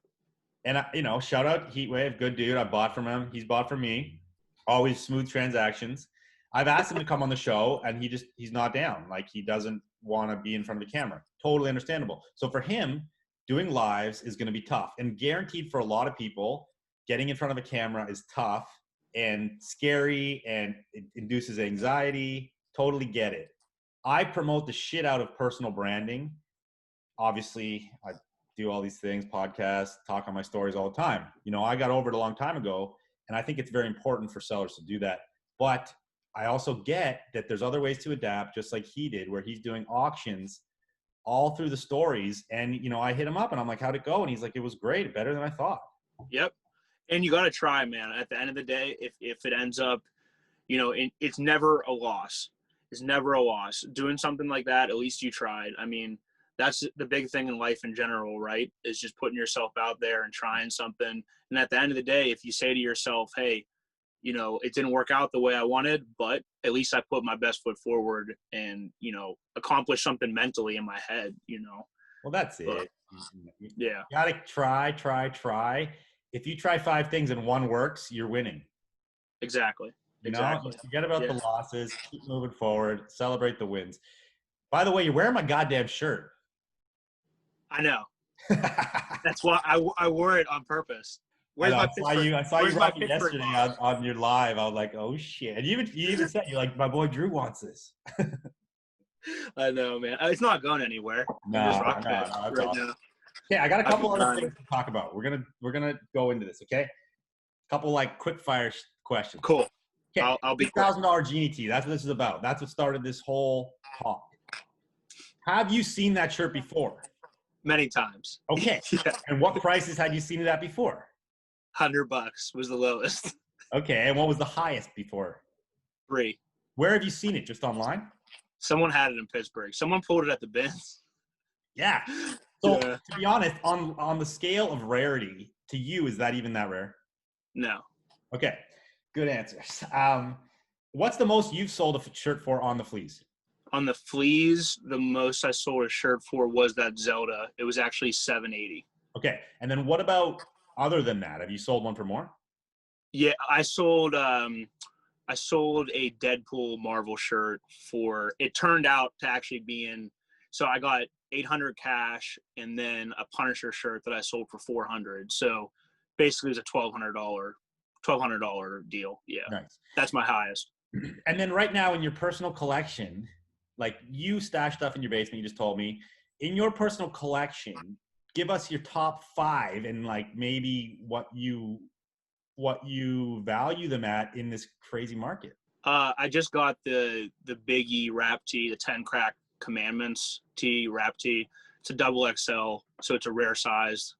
And shout out Heatwave, good dude. I bought from him. He's bought from me. Always smooth transactions. I've asked him to come on the show, and he's not down. Like he doesn't want to be in front of the camera. Totally understandable. So for him, doing lives is going to be tough, and guaranteed for a lot of people, getting in front of a camera is tough and scary, and it induces anxiety. Totally get it. I promote the shit out of personal branding. Obviously, I do all these things, podcasts, talk on my stories all the time. I got over it a long time ago, and I think it's very important for sellers to do that. But I also get that there's other ways to adapt, just like he did, where he's doing auctions all through the stories. And, I hit him up and I'm like, how'd it go? And he's like, it was great, better than I thought. Yep. And you got to try, man. At the end of the day, if it ends up, it's never a loss. It's never a loss. Doing something like that, at least you tried. I mean, that's the big thing in life in general, right? Is just putting yourself out there and trying something. And at the end of the day, if you say to yourself, hey, it didn't work out the way I wanted, but at least I put my best foot forward and, accomplish something mentally in my head, Well, that's it. Yeah. You gotta try. If you try 5 things and one works, you're winning. Exactly. Forget about the losses, keep moving forward, celebrate the wins. By the way, you're wearing my goddamn shirt. I know. That's why I wore it on purpose. Where's I my saw you. I saw you where's my rocking Pittsburgh yesterday box? on your live. I was like, oh shit! And you even said you're like, my boy Drew wants this. I know, man. It's not going anywhere. I'm just No, rocking it that's right awesome. now. Okay, I got a I've couple been other dying. things to talk about. We're gonna go into this. Okay, couple like quick fire questions. Cool. Okay, I'll be quick. $6,000 Genie tee. That's what this is about. That's what started this whole talk. Have you seen that shirt before? Many times. Okay. Yeah. And what prices had you seen it at before? $100 was the lowest. Okay. And what was the highest before? 3. Where have you seen it? Just online? Someone had it in Pittsburgh. Someone pulled it at the bins. Yeah. So Yeah. to be honest, on the scale of rarity, to you, is that even that rare? No. Okay. Good answers. What's the most you've sold a shirt for on the fleas? On the fleas, the most I sold a shirt for was that Zelda. It was actually $780. Okay. And then what about other than that? Have you sold one for more? Yeah, I sold a Deadpool Marvel shirt for, it turned out to actually be in, so I got $800 cash and then a Punisher shirt that I sold for $400. So basically it was a $1,200 deal. Yeah. Nice. That's my highest. And then right now in your personal collection, like you stash stuff in your basement, you just told me. In your personal collection, give us your top 5 and like maybe what you value them at in this crazy market. I just got the Biggie wrap tee, the 10 Crack Commandments tee, wrap tee. It's a double XL, so it's a rare size.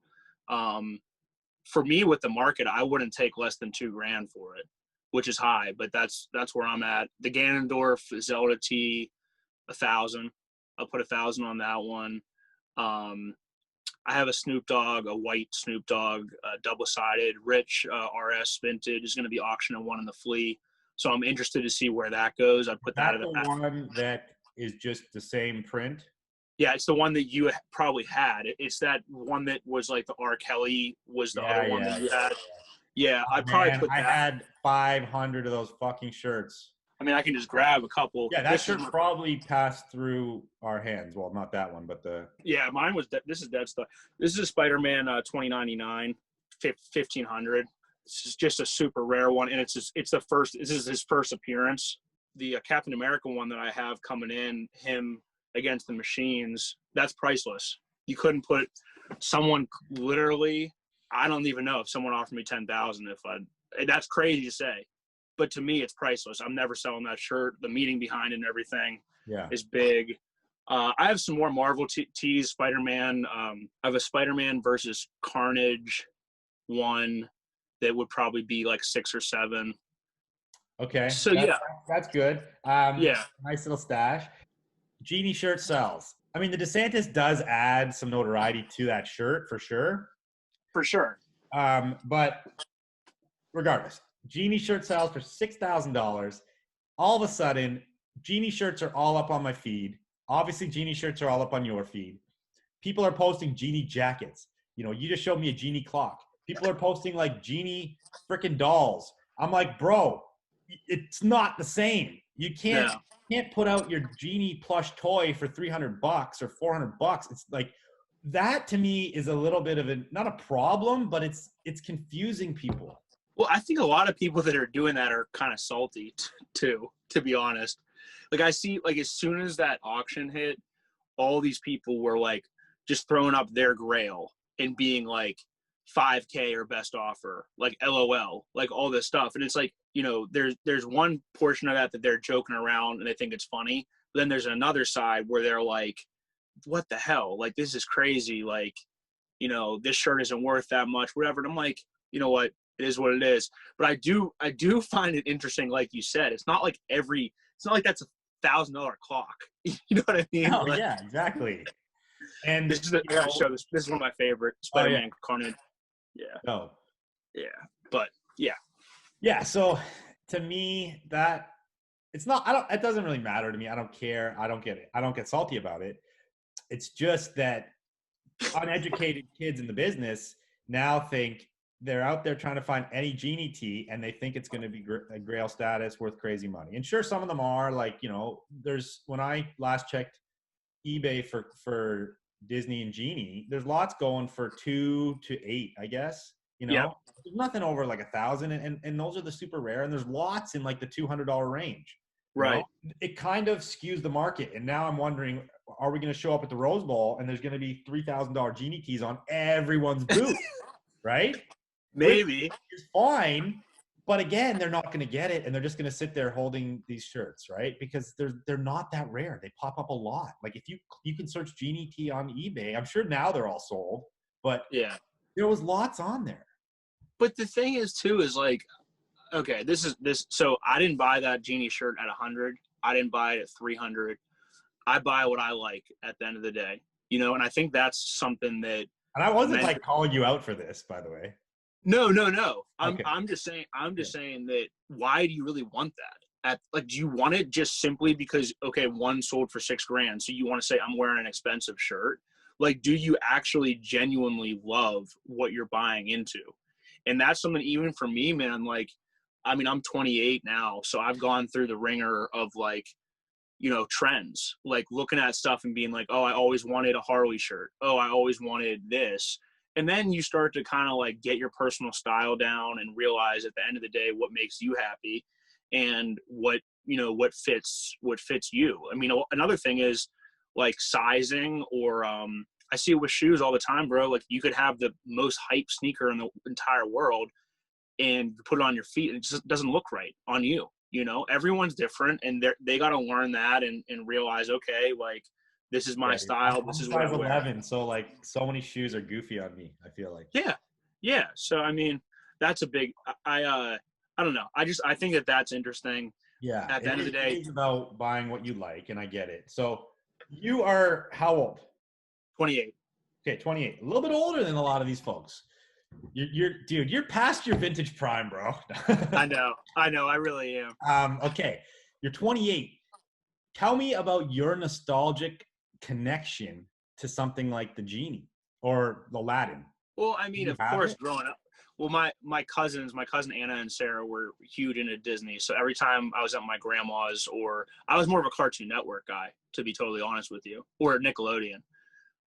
For me with the market, I wouldn't take less than $2,000 for it, which is high, but that's where I'm at. The Ganondorf Zelda tee, 1,000. I'll put 1,000 on that one. I have a Snoop Dogg, a white Snoop Dogg, double-sided, Rich RS vintage is going to be auctioning one in the flea. So I'm interested to see where that goes. I'd put that at the one that is just the same print. Yeah, it's the one that you probably had. It's that one that was like the R. Kelly was the other one that you had. Yeah, I'd probably put that. I had 500 of those fucking shirts. I mean, I can just grab a couple. Yeah, that shirt probably passed through our hands. Well, not that one, but the. Yeah, mine was. This is dead stuff. This is a Spider-Man 2099, 1,500. This is just a super rare one, and it's the first. This is his first appearance. The Captain America one that I have coming in, him against the Machines. That's priceless. You couldn't put someone literally. I don't even know if someone offered me 10,000. That's crazy to say. But to me, it's priceless. I'm never selling that shirt. The meaning behind it and everything is big. I have some more Marvel tees. Spider-Man. I have a Spider-Man versus Carnage one that would probably be like 6 or 7. Okay. So that's good. Yeah. Nice little stash. Genie shirt sells. I mean, the Desantis does add some notoriety to that shirt for sure. For sure. But regardless. Genie shirt sells for $6,000. All of a sudden, Genie shirts are all up on my feed. Obviously, Genie shirts are all up on your feed. People are posting Genie jackets. You know, you just showed me a Genie clock. People are posting like Genie freaking dolls. I'm like, bro, it's not the same. You can't put out your Genie plush toy for $300 or $400. It's like that to me is a little bit of not a problem, but it's confusing people. Well, I think a lot of people that are doing that are kind of salty too, to be honest. Like I see, like as soon as that auction hit, all these people were like just throwing up their grail and being like 5K or best offer, like LOL, like all this stuff. And it's like, you know, there's one portion of that they're joking around and they think it's funny. But then there's another side where they're like, what the hell? Like, this is crazy. Like, you know, this shirt isn't worth that much, whatever. And I'm like, you know what? It is what it is. But I do find it interesting, like you said. It's not like that's $1,000 clock. You know what I mean? Oh, like, yeah, exactly. And I gotta show this. This is one of my favorite Spider-Man Carnage. Yeah. Oh. Yeah. But yeah. Yeah. So to me, that it's not. It doesn't really matter to me. I don't care. I don't get it. I don't get salty about it. It's just that uneducated kids in the business now think they're out there trying to find any Genie tee and they think it's going to be a grail status worth crazy money. And sure, some of them are like, you know, when I last checked eBay for Disney and Genie, there's lots going for 2 to 8, I guess. You know, Yep. there's nothing over like 1,000, and those are the super rare. And there's lots in like the $200 range. You Right. know? It kind of skews the market. And now I'm wondering, are we going to show up at the Rose Bowl and there's going to be $3,000 Genie keys on everyone's booth, right? Maybe. It's fine, but again, they're not going to get it, and they're just going to sit there holding these shirts, right? Because they're not that rare. They pop up a lot. Like if you can search Genie key on eBay, I'm sure now they're all sold, but Yeah. there was lots on there. But the thing is too is like, okay, so I didn't buy that Genie shirt at 100. I didn't buy it at 300. I buy what I like at the end of the day, you know, and I think that's something that. And I wasn't like calling you out for this, by the way. No. Okay. I'm just saying that why do you really want that? Do you want it just simply because, okay, one sold for $6,000, so you want to say I'm wearing an expensive shirt? Like, do you actually genuinely love what you're buying into? And that's something even for me, man, like, I mean, I'm 28 now, so I've gone through the ringer of like, you know, trends, like looking at stuff and being like, oh, I always wanted a Harley shirt. Oh, I always wanted this. And then you start to kind of like get your personal style down and realize at the end of the day what makes you happy and what fits you. I mean, another thing is like sizing, or I see it with shoes all the time, bro. Like you could have the most hype sneaker in the entire world and put it on your feet and it just doesn't look right on you. You know, everyone's different, and they got to learn that and realize, okay, like this is my style. This is what I wear. 11, so like so many shoes are goofy on me, I feel like. Yeah. So I mean, that's a big. I don't know. I think that's interesting. Yeah. At the end of the day, it's about buying what you like, and I get it. So you are how old? 28. Okay, 28. A little bit older than a lot of these folks. You're past your vintage prime, bro. I know. I really am. Okay, you're 28. Tell me about your nostalgic connection to something like the Genie or the Aladdin. Well, I mean, of course, growing up. Well, my cousin Anna and Sarah were huge into Disney. So every time I was at my grandma's, or I was more of a Cartoon Network guy, to be totally honest with you, or Nickelodeon.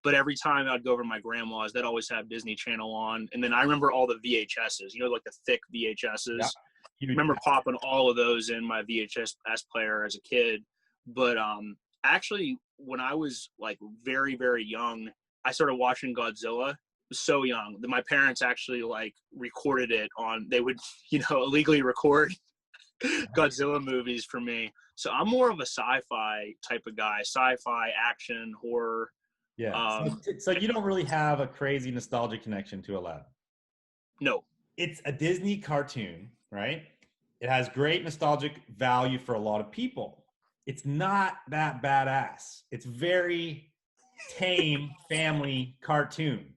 But every time I'd go over to my grandma's, they'd always have Disney Channel on. And then I remember all the VHSs, you know, like the thick VHSs. Yeah. I remember popping all of those in my VHS player as a kid. But actually, when I was like very, very young, I started watching Godzilla. So young that my parents actually like recorded it on. They would, you know, illegally record Godzilla movies for me. So I'm more of a sci-fi type of guy. Sci-fi, action, horror. Yeah. So you don't really have a crazy nostalgic connection to Aladdin. No. It's a Disney cartoon, right? It has great nostalgic value for a lot of people. It's not that badass. It's very tame family cartoon.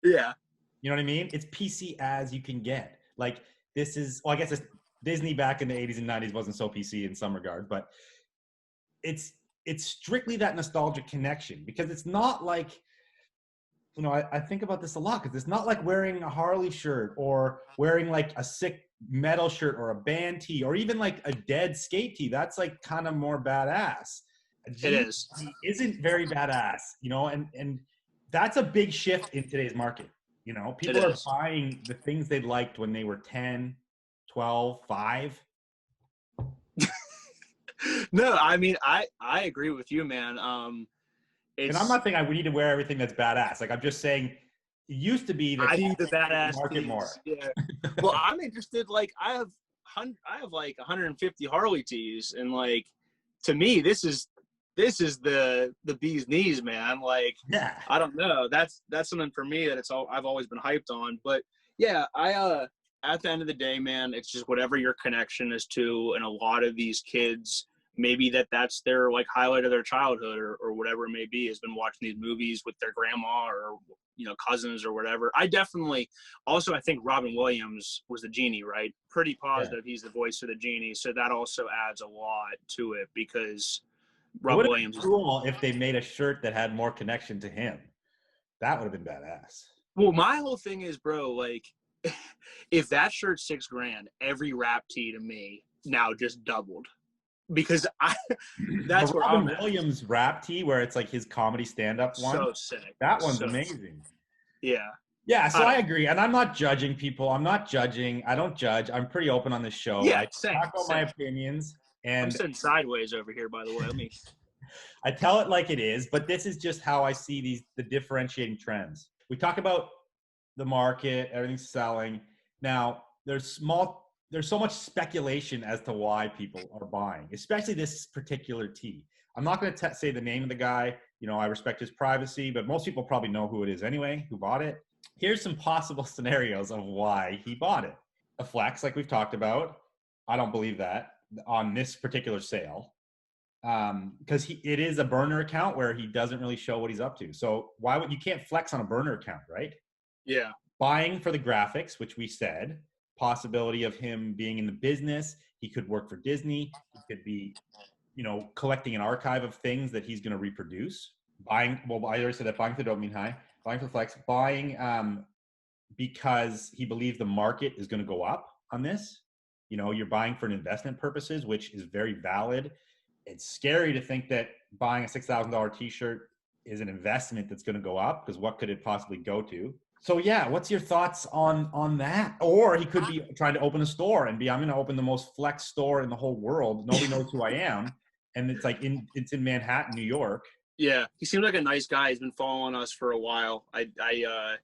Yeah. You know what I mean? It's PC as you can get. Like this is, well, I guess it's Disney back in the 80s and 90s wasn't so PC in some regard, but it's strictly that nostalgic connection, because it's not like, you know, I think about this a lot, because it's not like wearing a Harley shirt or wearing like a sick metal shirt or a band tee or even like a dead skate tee. That's like kind of more badass. It is. Isn't very badass, you know, and that's a big shift in today's market. You know, people are buying the things they liked when they were 10, 12, 5. No, I mean, I agree with you, man. And I'm not saying we need to wear everything that's badass. Like, I'm just saying it used to be that I need the badass market more. Yeah. Well, I'm interested. Like, I have like 150 Harley tees, and like, to me, this is the bee's knees, man. Like, yeah. I don't know. That's something for me that I've always been hyped on. But yeah, at the end of the day, man, it's just whatever your connection is to. And a lot of these kids, maybe that's their like highlight of their childhood or whatever it may be, has been watching these movies with their grandma or, you know, cousins or whatever. I think Robin Williams was the Genie, right? Pretty positive he's the voice of the Genie. So that also adds a lot to it, because Robin Williams is cool if they made a shirt that had more connection to him. That would have been badass. Well, my whole thing is, bro, like, if that shirt's $6,000, every rap tee to me now just doubled. because that's The where Robin I'm at. Williams rap tee, where it's like his comedy stand-up one. So sick. That one's So amazing. Yeah. Yeah, so I I agree. And I'm not judging people. I'm not judging. I don't judge. I'm pretty open on this show. Yeah, I same, talk about my same. opinions. I'm And sitting sideways over here, by the way. Let me. I tell it like it is, but this is just how I see the differentiating trends. We talk about the market, everything's selling. Now, there's so much speculation as to why people are buying, especially this particular tee. I'm not going to say the name of the guy. You know, I respect his privacy, but most people probably know who it is anyway, who bought it. Here's some possible scenarios of why he bought it. A flex, like we've talked about. I don't believe that on this particular sale, because it is a burner account where he doesn't really show what he's up to. So you can't flex on a burner account, right? Yeah. Buying for the graphics, which we said, possibility of him being in the business. He could work for Disney. He could be, collecting an archive of things that he's going to reproduce. Buying, well, I already said that, buying for the dopamine high, buying for the flex, buying because he believes the market is going to go up on this. You're buying for an investment purposes, which is very valid. It's scary to think that buying a $6,000 t-shirt is an investment that's going to go up, because what could it possibly go to? So yeah, what's your thoughts on that? Or he could be trying to open a store and I'm going to open the most flex store in the whole world. Nobody knows who I am. And it's like it's in Manhattan, New York. Yeah, he seems like a nice guy. He's been following us for a while. I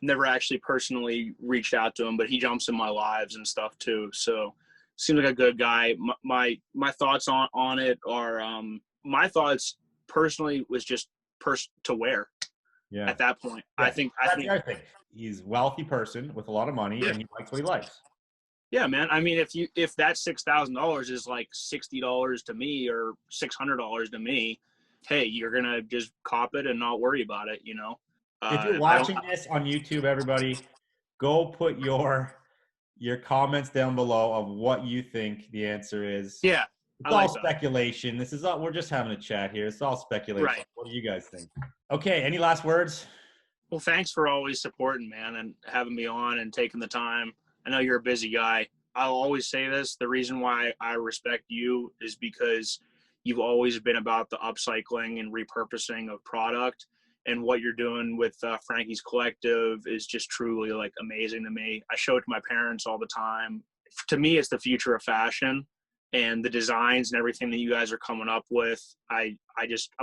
never actually personally reached out to him, but he jumps in my lives and stuff too. So seems like a good guy. My thoughts on it are my thoughts personally was just to wear. Yeah. At that point, yeah. I think he's a wealthy person with a lot of money, and he likes what he likes. Yeah, man. I mean, if that $6,000 is like $60 to me or $600 to me, hey, you're gonna just cop it and not worry about it, If you're watching this on YouTube, everybody, go put your comments down below of what you think the answer is. Yeah, it's all speculation. This is all, we're just having a chat here. It's all speculation. Right. What do you guys think? Okay, any last words? Well, thanks for always supporting, man, and having me on and taking the time. I know you're a busy guy. I'll always say this. The reason why I respect you is because you've always been about the upcycling and repurposing of product, and what you're doing with Frankie's Collective is just truly like amazing to me. I show it to my parents all the time. To me, it's the future of fashion, and the designs and everything that you guys are coming up with. I'm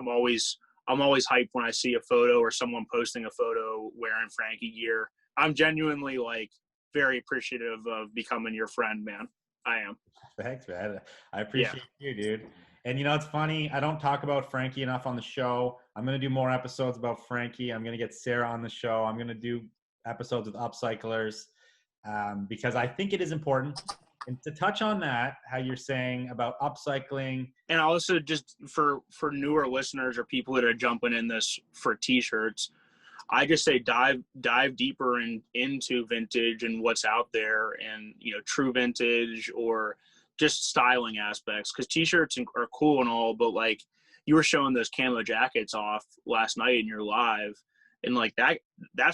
always hyped when I see a photo or someone posting a photo wearing Frankie gear. I'm genuinely like very appreciative of becoming your friend, man. I am. Thanks, man. I appreciate you, dude. And it's funny, I don't talk about Frankie enough on the show. I'm going to do more episodes about Frankie. I'm going to get Sarah on the show. I'm going to do episodes with upcyclers because I think it is important. And to touch on that, how you're saying about upcycling. And also just for newer listeners or people that are jumping in this for t-shirts, I just say dive deeper into vintage and what's out there, and true vintage or just styling aspects, because t-shirts are cool and all, but like you were showing those camo jackets off last night in your live, and like that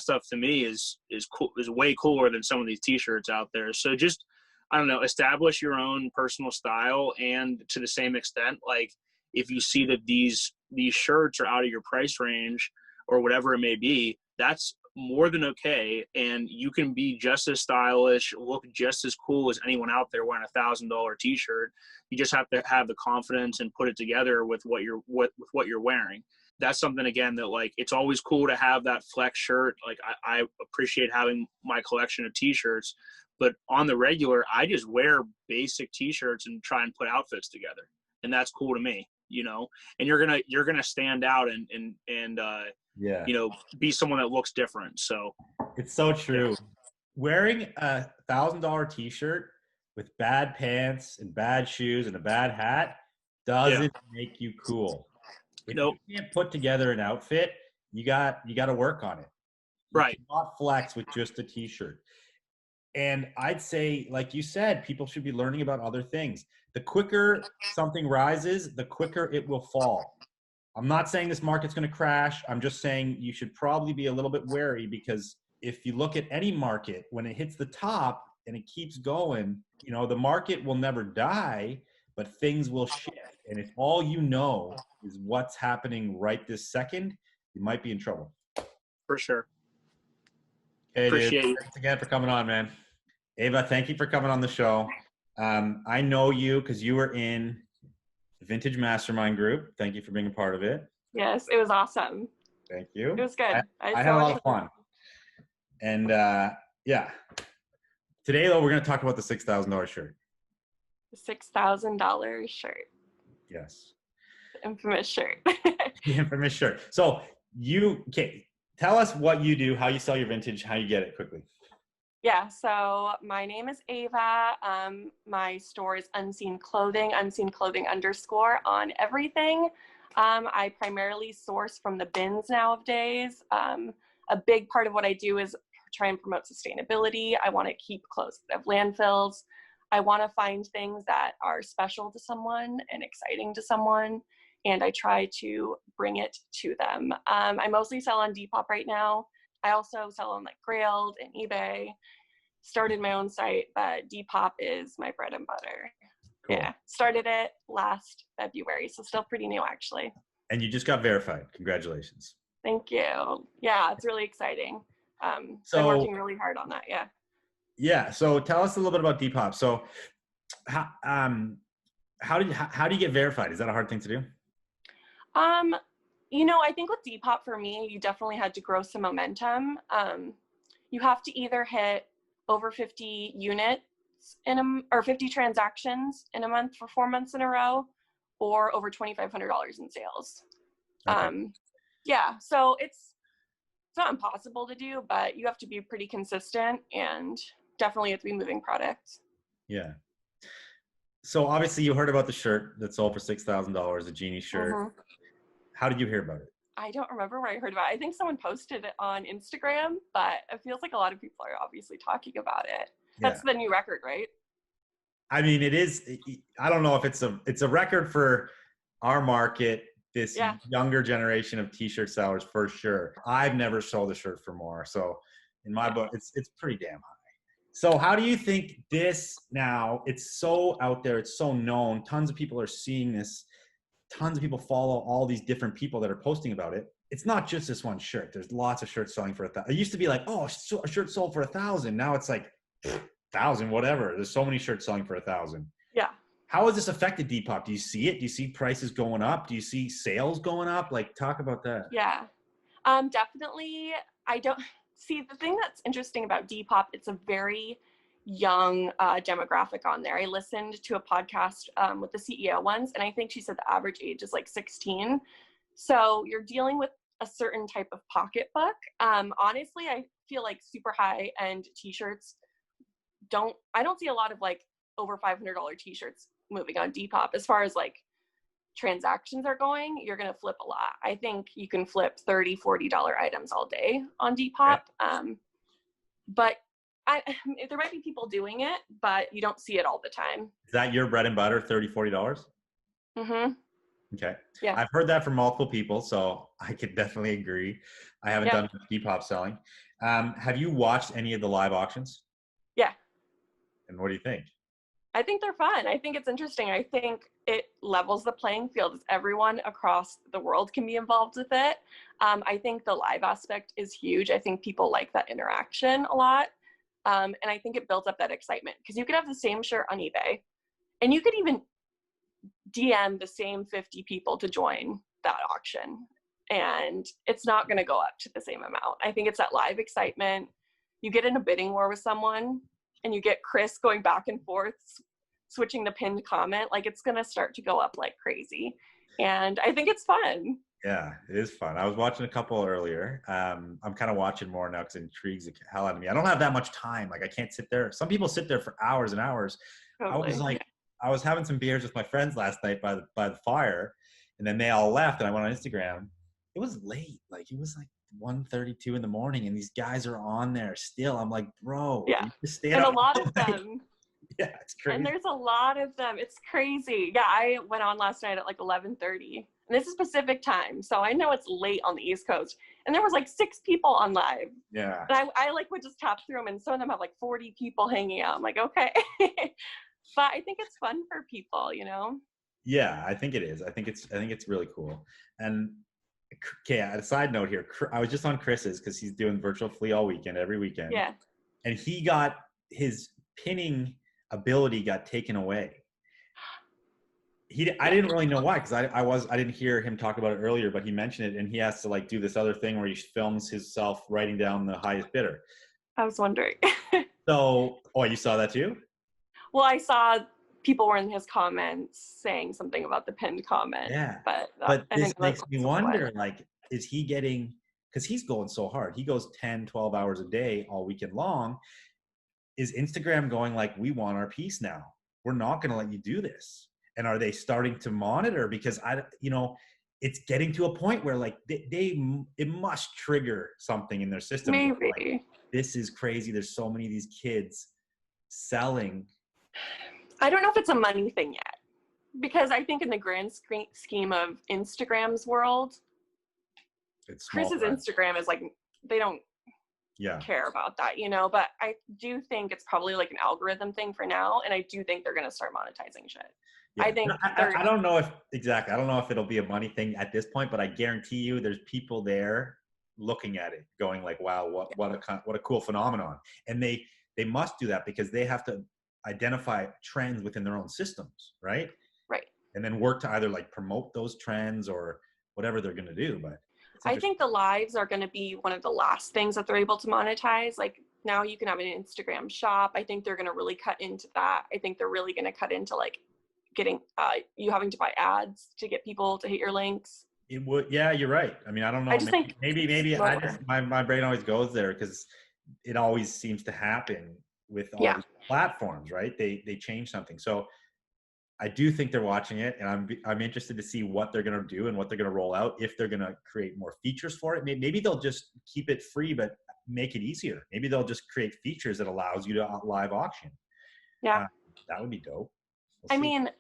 stuff to me is cool, is way cooler than some of these t-shirts out there. So just, I don't know, establish your own personal style, and to the same extent, like if you see that these shirts are out of your price range or whatever it may be, that's more than okay, and you can be just as stylish, look just as cool as anyone out there wearing $1,000 t-shirt. You just have to have the confidence and put it together with what you're wearing. That's something, again, that like it's always cool to have that flex shirt. Like I appreciate having my collection of t-shirts, but on the regular, I just wear basic t-shirts and try and put outfits together, and that's cool to me. And you're gonna stand out and be someone that looks different. So it's so true. Yeah. Wearing a $1,000 t-shirt with bad pants and bad shoes and a bad hat doesn't make you cool. If you can't put together an outfit, you got to work on it. You cannot flex with just a t-shirt. And I'd say, like you said, people should be learning about other things. The quicker something rises, the quicker it will fall. I'm not saying this market's going to crash. I'm just saying you should probably be a little bit wary, because if you look at any market, when it hits the top and it keeps going, the market will never die, but things will shift. And if all you know is what's happening right this second, you might be in trouble. For sure. Hey, Appreciate dude. you. Thanks again for coming on, man. Ava, thank you for coming on the show. I know you because you were in the Vintage Mastermind group. Thank you for being a part of it. Yes, it was awesome. Thank you. It was good. I had a lot of fun. And yeah. Today, though, we're going to talk about the $6,000 shirt. The $6,000 shirt. Yes. The infamous shirt. The infamous shirt. So tell us what you do, how you sell your vintage, how you get it quickly. Yeah, so my name is Ava. My store is Unseen Clothing _ on everything. I primarily source from the bins nowadays. A big part of what I do is try and promote sustainability. I want to keep clothes out of landfills. I want to find things that are special to someone and exciting to someone, and I try to bring it to them. I mostly sell on Depop right now. I also sell on like Grailed and eBay. Started my own site, but Depop is my bread and butter. Cool. Yeah, started it last February, so still pretty new actually. And you just got verified. Congratulations. Thank you. Yeah, it's really exciting. Been working really hard on that. Yeah. Yeah. So tell us a little bit about Depop. So how do you get verified? Is that a hard thing to do? I think with Depop for me, you definitely had to grow some momentum. You have to either hit over 50 units or 50 transactions in a month for 4 months in a row, or over $2,500 in sales. Okay. Yeah, so it's not impossible to do, but you have to be pretty consistent and definitely have to be moving product. Yeah. So obviously you heard about the shirt that sold for $6,000, the Genie shirt. Mm-hmm. How did you hear about it? I don't remember where I heard about it. I think someone posted it on Instagram, but it feels like a lot of people are obviously talking about it. That's the new record, right? I mean, it is. I don't know if it's a record for our market, this younger generation of t-shirt sellers for sure. I've never sold a shirt for more. So in my book, it's pretty damn high. So how do you think this now, it's so out there, it's so known, tons of people are seeing this, tons of people follow all these different people that are posting about it. It's not just this one shirt. There's lots of shirts selling for $1,000. It used to be like, oh, a shirt sold for $1,000. Now it's like 1,000, whatever. There's so many shirts selling for $1,000. Yeah. How has this affected Depop? Do you see it? Do you see prices going up? Do you see sales going up? Like, talk about that. Yeah, definitely. I don't see the thing that's interesting about Depop. It's a very young demographic on there. I listened to a podcast with the CEO once, and I think she said the average age is like 16. So you're dealing with a certain type of pocketbook. Honestly, I feel like super high end t-shirts I don't see a lot of like over $500 t-shirts moving on Depop. As far as like transactions are going, you're going to flip a lot. I think you can flip $30, $40 items all day on Depop. Yeah. But there might be people doing it, but you don't see it all the time. Is that your bread and butter, $30, $40? Mm-hmm. Okay. Yeah. I've heard that from multiple people, so I could definitely agree. I haven't done Depop selling. Have you watched any of the live auctions? Yeah. And what do you think? I think they're fun. I think it's interesting. I think it levels the playing field. Everyone across the world can be involved with it. I think the live aspect is huge. I think people like that interaction a lot. And I think it builds up that excitement, because you could have the same shirt on eBay and you could even DM the same 50 people to join that auction, and it's not going to go up to the same amount. I think it's that live excitement. You get in a bidding war with someone and you get Chris going back and forth, switching the pinned comment, like it's going to start to go up like crazy. And I think it's fun. Yeah, it is fun. I was watching a couple earlier. I'm kind of watching more now because it intrigues the hell out of me. I don't have that much time. Like, I can't sit there. Some people sit there for hours and hours. Totally. I was having some beers with my friends last night by the fire, and then they all left, and I went on Instagram. It was late. Like, it was like 1:32 in the morning, and these guys are on there still. I'm like, bro. Yeah. And a lot of them. Yeah, it's crazy. And there's a lot of them. It's crazy. Yeah, I went on last night at like 11:30. And this is Pacific time, so I know it's late on the East Coast. And there was like 6 people on live. Yeah. And I like would just tap through them, and some of them have like 40 people hanging out. I'm like, okay. But I think it's fun for people, you know? Yeah, I think it is. I think it's really cool. And okay, a side note here. I was just on Chris's because he's doing virtual flea all weekend, every weekend. Yeah. And he got his pinning ability got taken away. I didn't really know why, because I didn't hear him talk about it earlier, but he mentioned it, and he has to like do this other thing where he films himself writing down the highest bidder. I was wondering. So, oh, you saw that too? Well, I saw people were in his comments saying something about the pinned comment. Yeah. But this makes me wonder, like, is he getting, because he's going so hard. He goes 10, 12 hours a day all weekend long. Is Instagram going like, we want our piece now? We're not going to let you do this. And are they starting to monitor? Because it's getting to a point where like it must trigger something in their system. Maybe. Like, this is crazy. There's so many of these kids selling. I don't know if it's a money thing yet, because I think in the grand scheme of Instagram's world, Chris's Instagram is like, they don't care about that, you know? But I do think it's probably like an algorithm thing for now. And I do think they're going to start monetizing shit. Yeah. I think I don't know if it'll be a money thing at this point, but I guarantee you there's people there looking at it going like, wow, what a cool phenomenon. And they must do that because they have to identify trends within their own systems, right? Right. And then work to either like promote those trends or whatever they're going to do. But I think the lives are going to be one of the last things that they're able to monetize. Like now you can have an Instagram shop. I think they're going to really cut into that. I think they're really going to cut into like getting you having to buy ads to get people to hit your links. It would, yeah, you're right. I mean, I don't know. I just think maybe my brain always goes there because it always seems to happen with all these platforms, right? They change something. So I do think they're watching it, and I'm interested to see what they're going to do and what they're going to roll out. If they're going to create more features for it, maybe they'll just keep it free but make it easier. Maybe they'll just create features that allows you to live auction. Yeah, that would be dope. I mean,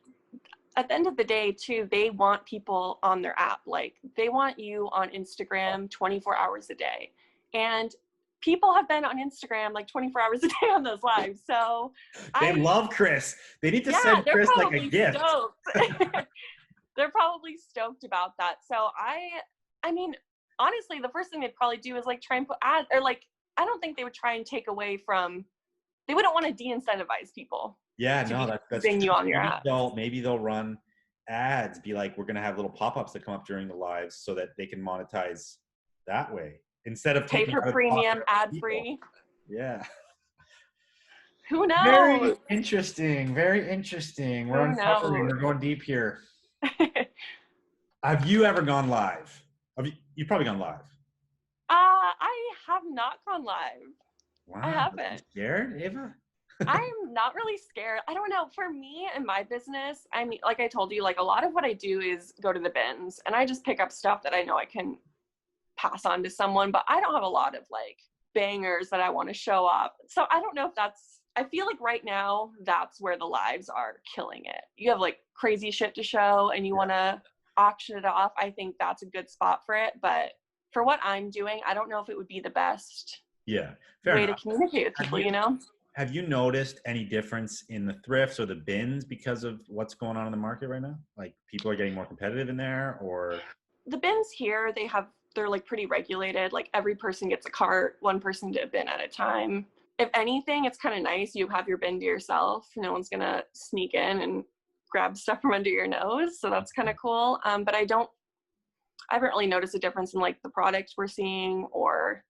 at the end of the day, too, they want people on their app. Like they want you on Instagram 24 hours a day, and people have been on Instagram like 24 hours a day on those lives. So they love Chris. They need to send Chris like a gift. They're probably stoked about that. So I mean, honestly, the first thing they'd probably do is like try and put ads, or like, I don't think they would try and take away from, they wouldn't want to de-incentivize people. Yeah, no, that's you on your app. Maybe they'll run ads, be like, we're going to have little pop-ups that come up during the lives so that they can monetize that way. Instead of pay for premium, ad-free. Yeah. Who knows? Very interesting. Very interesting. We're uncovering. We're going deep here. Have you ever gone live? You've probably gone live. I have not gone live. Wow. I haven't. Are you scared, Ava? I'm not really scared. I don't know. For me and my business, I mean, like I told you, like a lot of what I do is go to the bins and I just pick up stuff that I know I can pass on to someone, but I don't have a lot of like bangers that I want to show up. So I don't know if I feel like right now that's where the lives are killing it. You have like crazy shit to show and you want to auction it off. I think that's a good spot for it. But for what I'm doing, I don't know if it would be the best way to communicate with people, you know? Have you noticed any difference in the thrifts or the bins because of what's going on in the market right now? Like people are getting more competitive in there, or? The bins here, they're like pretty regulated. Like every person gets a cart, one person to a bin at a time. If anything, it's kind of nice. You have your bin to yourself. No one's going to sneak in and grab stuff from under your nose. So that's kind of cool. But I haven't really noticed a difference in like the products we're seeing or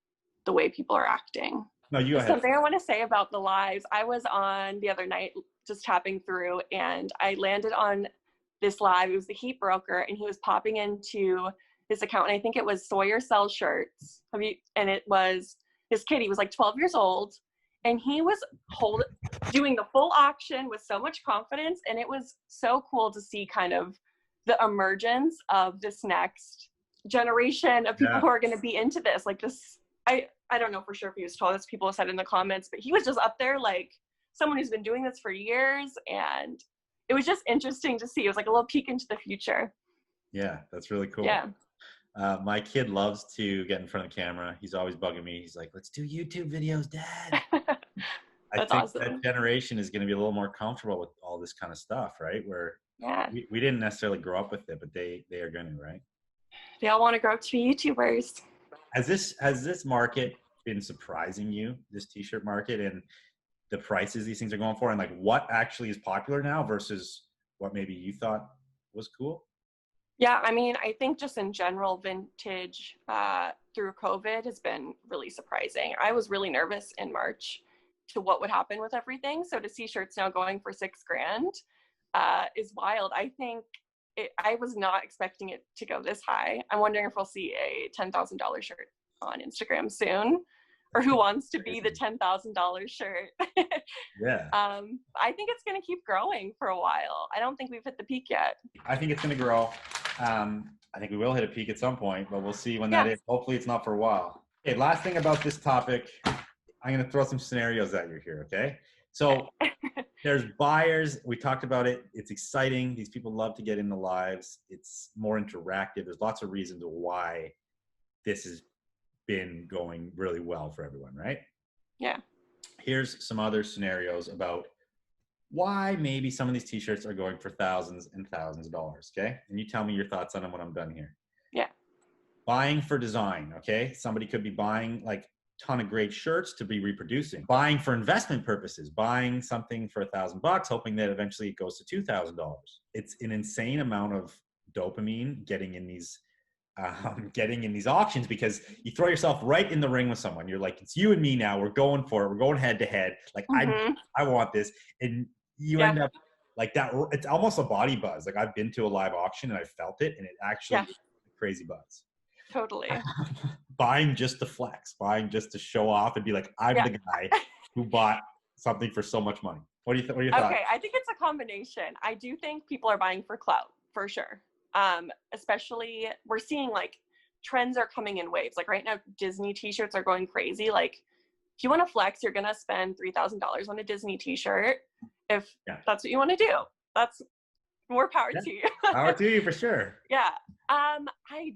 the way people are acting. No, you go ahead. Something I want to say about the lives. I was on the other night just tapping through and I landed on this live. It was the heat broker and he was popping into this account. And I think it was Sawyer Sells Shirts. And it was this kid. He was like 12 years old and he was doing the full auction with so much confidence. And it was so cool to see kind of the emergence of this next generation of people who are going to be into this. Like this, I don't know for sure if he was told this, people said in the comments, but he was just up there like someone who's been doing this for years. And it was just interesting to see. It was like a little peek into the future. Yeah, that's really cool. Yeah. My kid loves to get in front of the camera. He's always bugging me. He's like, let's do YouTube videos, Dad. I That's think awesome. that generation is going to be a little more comfortable with all this kind of stuff, right? Where Yeah. we didn't necessarily grow up with it, but they are going to, right? They all want to grow up to be YouTubers. Has this market been surprising you, this t-shirt market, and the prices these things are going for, and like what actually is popular now versus what maybe you thought was cool? Yeah, I mean, I think just in general, vintage through COVID has been really surprising. I was really nervous in March to what would happen with everything. So to see shirts now going for $6,000 is wild. I think I was not expecting it to go this high. I'm wondering if we'll see a $10,000 shirt on Instagram soon, or who wants to be the $10,000 shirt. Yeah. I think it's going to keep growing for a while. I don't think we've hit the peak yet. I think it's going to grow. I think we will hit a peak at some point, but we'll see when that is. Hopefully it's not for a while. Okay, last thing about this topic, I'm going to throw some scenarios at you here, okay? So there's buyers. We talked about it. It's exciting. These people love to get in the lives. It's more interactive. There's lots of reasons why this has been going really well for everyone, right? Yeah. Here's some other scenarios about why maybe some of these t-shirts are going for thousands and thousands of dollars, okay? And you tell me your thoughts on them when I'm done here. Yeah. Buying for design, okay? Somebody could be buying like a ton of great shirts to be reproducing. Buying for investment purposes, buying something for $1,000, hoping that eventually it goes to $2,000. It's an insane amount of dopamine getting in these auctions, because you throw yourself right in the ring with someone. You're like, it's you and me now. We're going for it. We're going head to head. Like, I want this. And you end up like that. It's almost a body buzz. Like, I've been to a live auction and I felt it, and it actually is a crazy buzz. Totally. Buying just to flex, buying just to show off and be like, I'm the guy who bought something for so much money. What are your thoughts? Okay, I think it's a combination. I do think people are buying for clout, for sure. Especially, we're seeing like trends are coming in waves. Like right now, Disney t-shirts are going crazy. Like if you want to flex, you're going to spend $3,000 on a Disney t-shirt. If that's what you want to do, that's more power to you. Power to you for sure. Yeah. I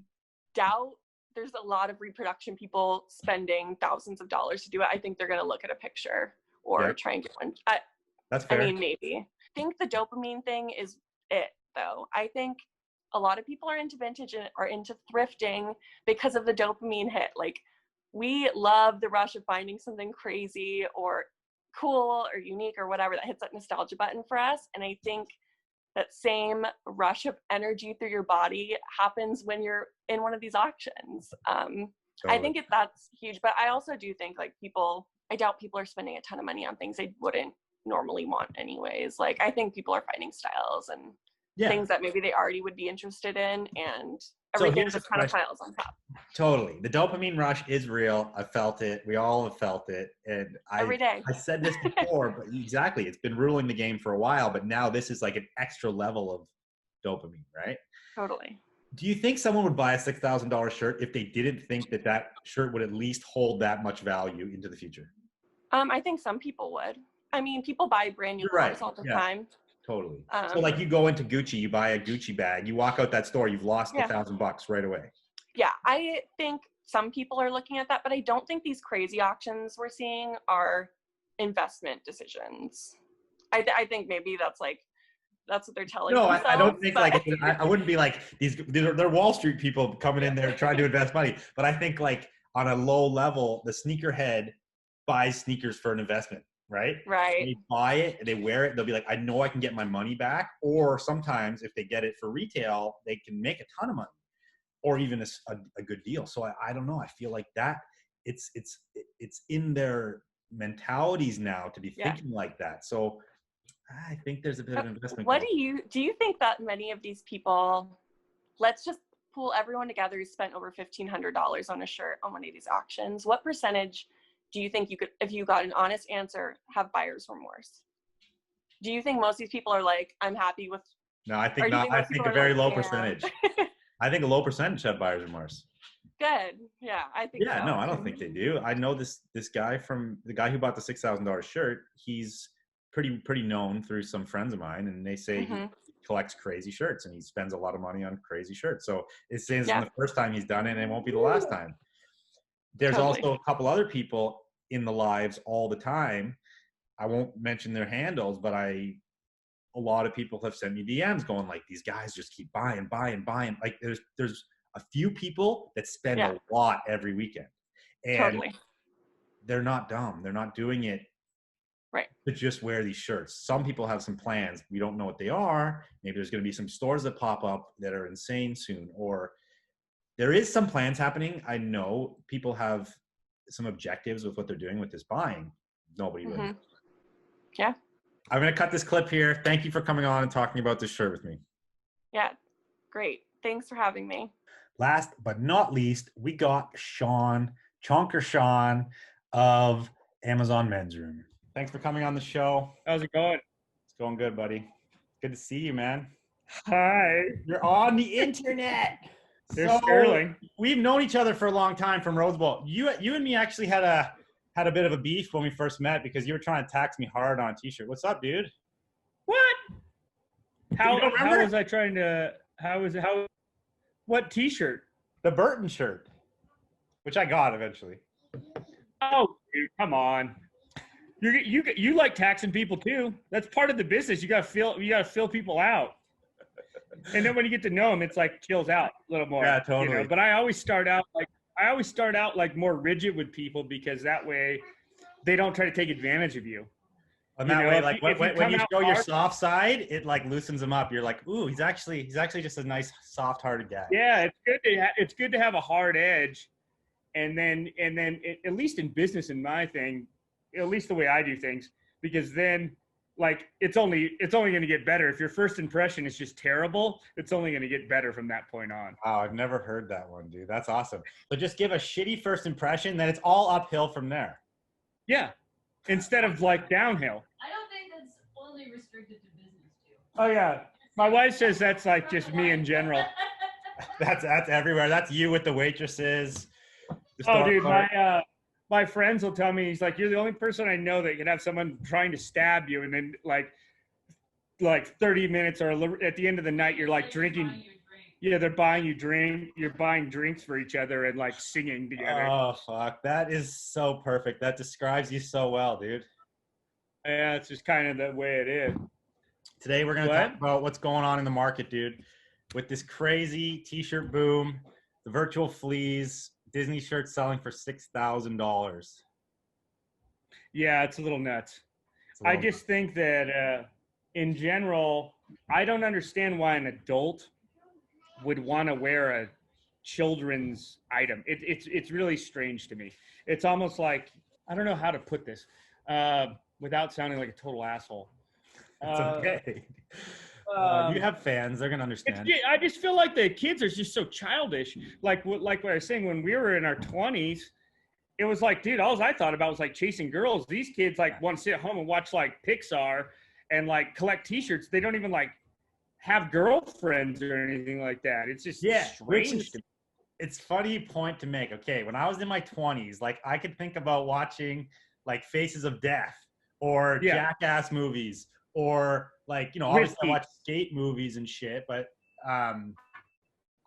doubt there's a lot of reproduction people spending thousands of dollars to do it. I think they're going to look at a picture or try and get one. That's fair. I mean, maybe. I think the dopamine thing is it, though. I think a lot of people are into vintage and are into thrifting because of the dopamine hit. Like, we love the rush of finding something crazy or cool or unique or whatever that hits that nostalgia button for us. And I think that same rush of energy through your body happens when you're in one of these auctions. Totally. I think that's huge. But I also do think like I doubt people are spending a ton of money on things they wouldn't normally want anyways. Like, I think people are finding styles and things that maybe they already would be interested in, and everything just kind of piles on top. Totally. The dopamine rush is real. I felt it. We all have felt it. And every day. I said this before, but exactly. It's been ruling the game for a while, but now this is like an extra level of dopamine, right? Totally. Do you think someone would buy a $6,000 shirt if they didn't think that shirt would at least hold that much value into the future? I think some people would. I mean, people buy brand new clothes all the time. Totally. So like you go into Gucci, you buy a Gucci bag, you walk out that store, you've lost $1,000 right away. Yeah, I think some people are looking at that, but I don't think these crazy auctions we're seeing are investment decisions. I think maybe that's what they're telling themselves. I don't think I wouldn't be like they're Wall Street people coming in there trying to invest money. But I think like on a low level, the sneakerhead buys sneakers for an investment. Right. They buy it, they wear it. They'll be like, I know I can get my money back. Or sometimes if they get it for retail, they can make a ton of money, or even a good deal. So I don't know. I feel like that it's in their mentalities now to be thinking like that. So I think there's a bit of investment. What do you think that many of these people? Let's just pull everyone together who spent over $1,500 on a shirt on one of these auctions. What percentage do you think you could, if you got an honest answer, have buyer's remorse? Do you think most of these people are like, I'm happy with? No, I think not. I think a very low percentage. I think a low percentage have buyer's remorse. Good. Yeah, I think so. No, I don't think they do. I know this guy the guy who bought the $6,000 shirt, he's pretty known through some friends of mine, and they say he collects crazy shirts and he spends a lot of money on crazy shirts. So it seems the first time he's done it, and it won't be the last time. There's also a couple other people in the lives all the time I won't mention their handles, but a lot of people have sent me DMs going like, these guys just keep buying. Like there's a few people that spend a lot every weekend, and Totally. they're not dumb. They're not doing it Right. to just wear these shirts. Some people have some plans. We don't know what they are. Maybe there's going to be some stores that pop up that are insane soon, or there is some plans happening. I know people have some objectives with what they're doing with this buying. Nobody really knows. Yeah. I'm going to cut this clip here. Thank you for coming on and talking about this shirt with me. Yeah. Great. Thanks for having me. Last but not least, we got Sean, Chonker Sean of Amazon Men's Room. Thanks for coming on the show. How's it going? It's going good, buddy. Good to see you, man. Hi. You're on the internet. There's Sterling. We've known each other for a long time from Rose Bowl. You and me actually had a bit of a beef when we first met because you were trying to tax me hard on a t-shirt. What's up, dude? What? How remember? was I trying to? What T-shirt? The Burton shirt, which I got eventually. Oh, dude, come on. You like taxing people too. That's part of the business. You gotta fill people out. And then when you get to know them, it's like chills out a little more. Yeah, totally. You know? But I always start out like more rigid with people because that way they don't try to take advantage of you. And that way, like if when you show your hard, soft side, it like loosens them up. You're like, ooh, he's actually just a nice, soft-hearted guy. Yeah, it's good to have a hard edge, and then at least in business, in my thing, at least the way I do things, because then like it's only going to get better. If your first impression is just terrible, it's only going to get better from that point on. Wow, I've never heard that one, dude. That's awesome. So just give a shitty first impression, then it's all uphill from there. Yeah, instead of like downhill. I don't think that's only restricted to business too. Oh yeah, my wife says that's like just me in general. That's everywhere. That's you with the waitresses. Oh, dude, my friends will tell me, he's like, you're the only person I know that can have someone trying to stab you, and then like 30 minutes or at the end of the night, you're like drinking. Yeah, they're buying you drink. You're buying drinks for each other and like singing together. Oh fuck, that is so perfect. That describes you so well, dude. Yeah, it's just kind of the way it is. Today we're gonna talk about what's going on in the market, dude. With this crazy t-shirt boom, the virtual fleas, Disney shirts selling for $6,000. Yeah, it's a little nuts. I just think that in general, I don't understand why an adult would want to wear a children's item. It's really strange to me. It's almost like, I don't know how to put this without sounding like a total asshole. It's okay. You have fans; they're gonna understand. I just feel like the kids are just so childish. Like what I was saying, when we were in our 20s, it was like, dude, all I thought about was like chasing girls. These kids like want to sit at home and watch like Pixar and like collect T-shirts. They don't even like have girlfriends or anything like that. It's just strange. It's funny point to make. Okay, when I was in my 20s, like I could think about watching like Faces of Death or Jackass movies. Or like, you know, obviously I watch skate movies and shit, but I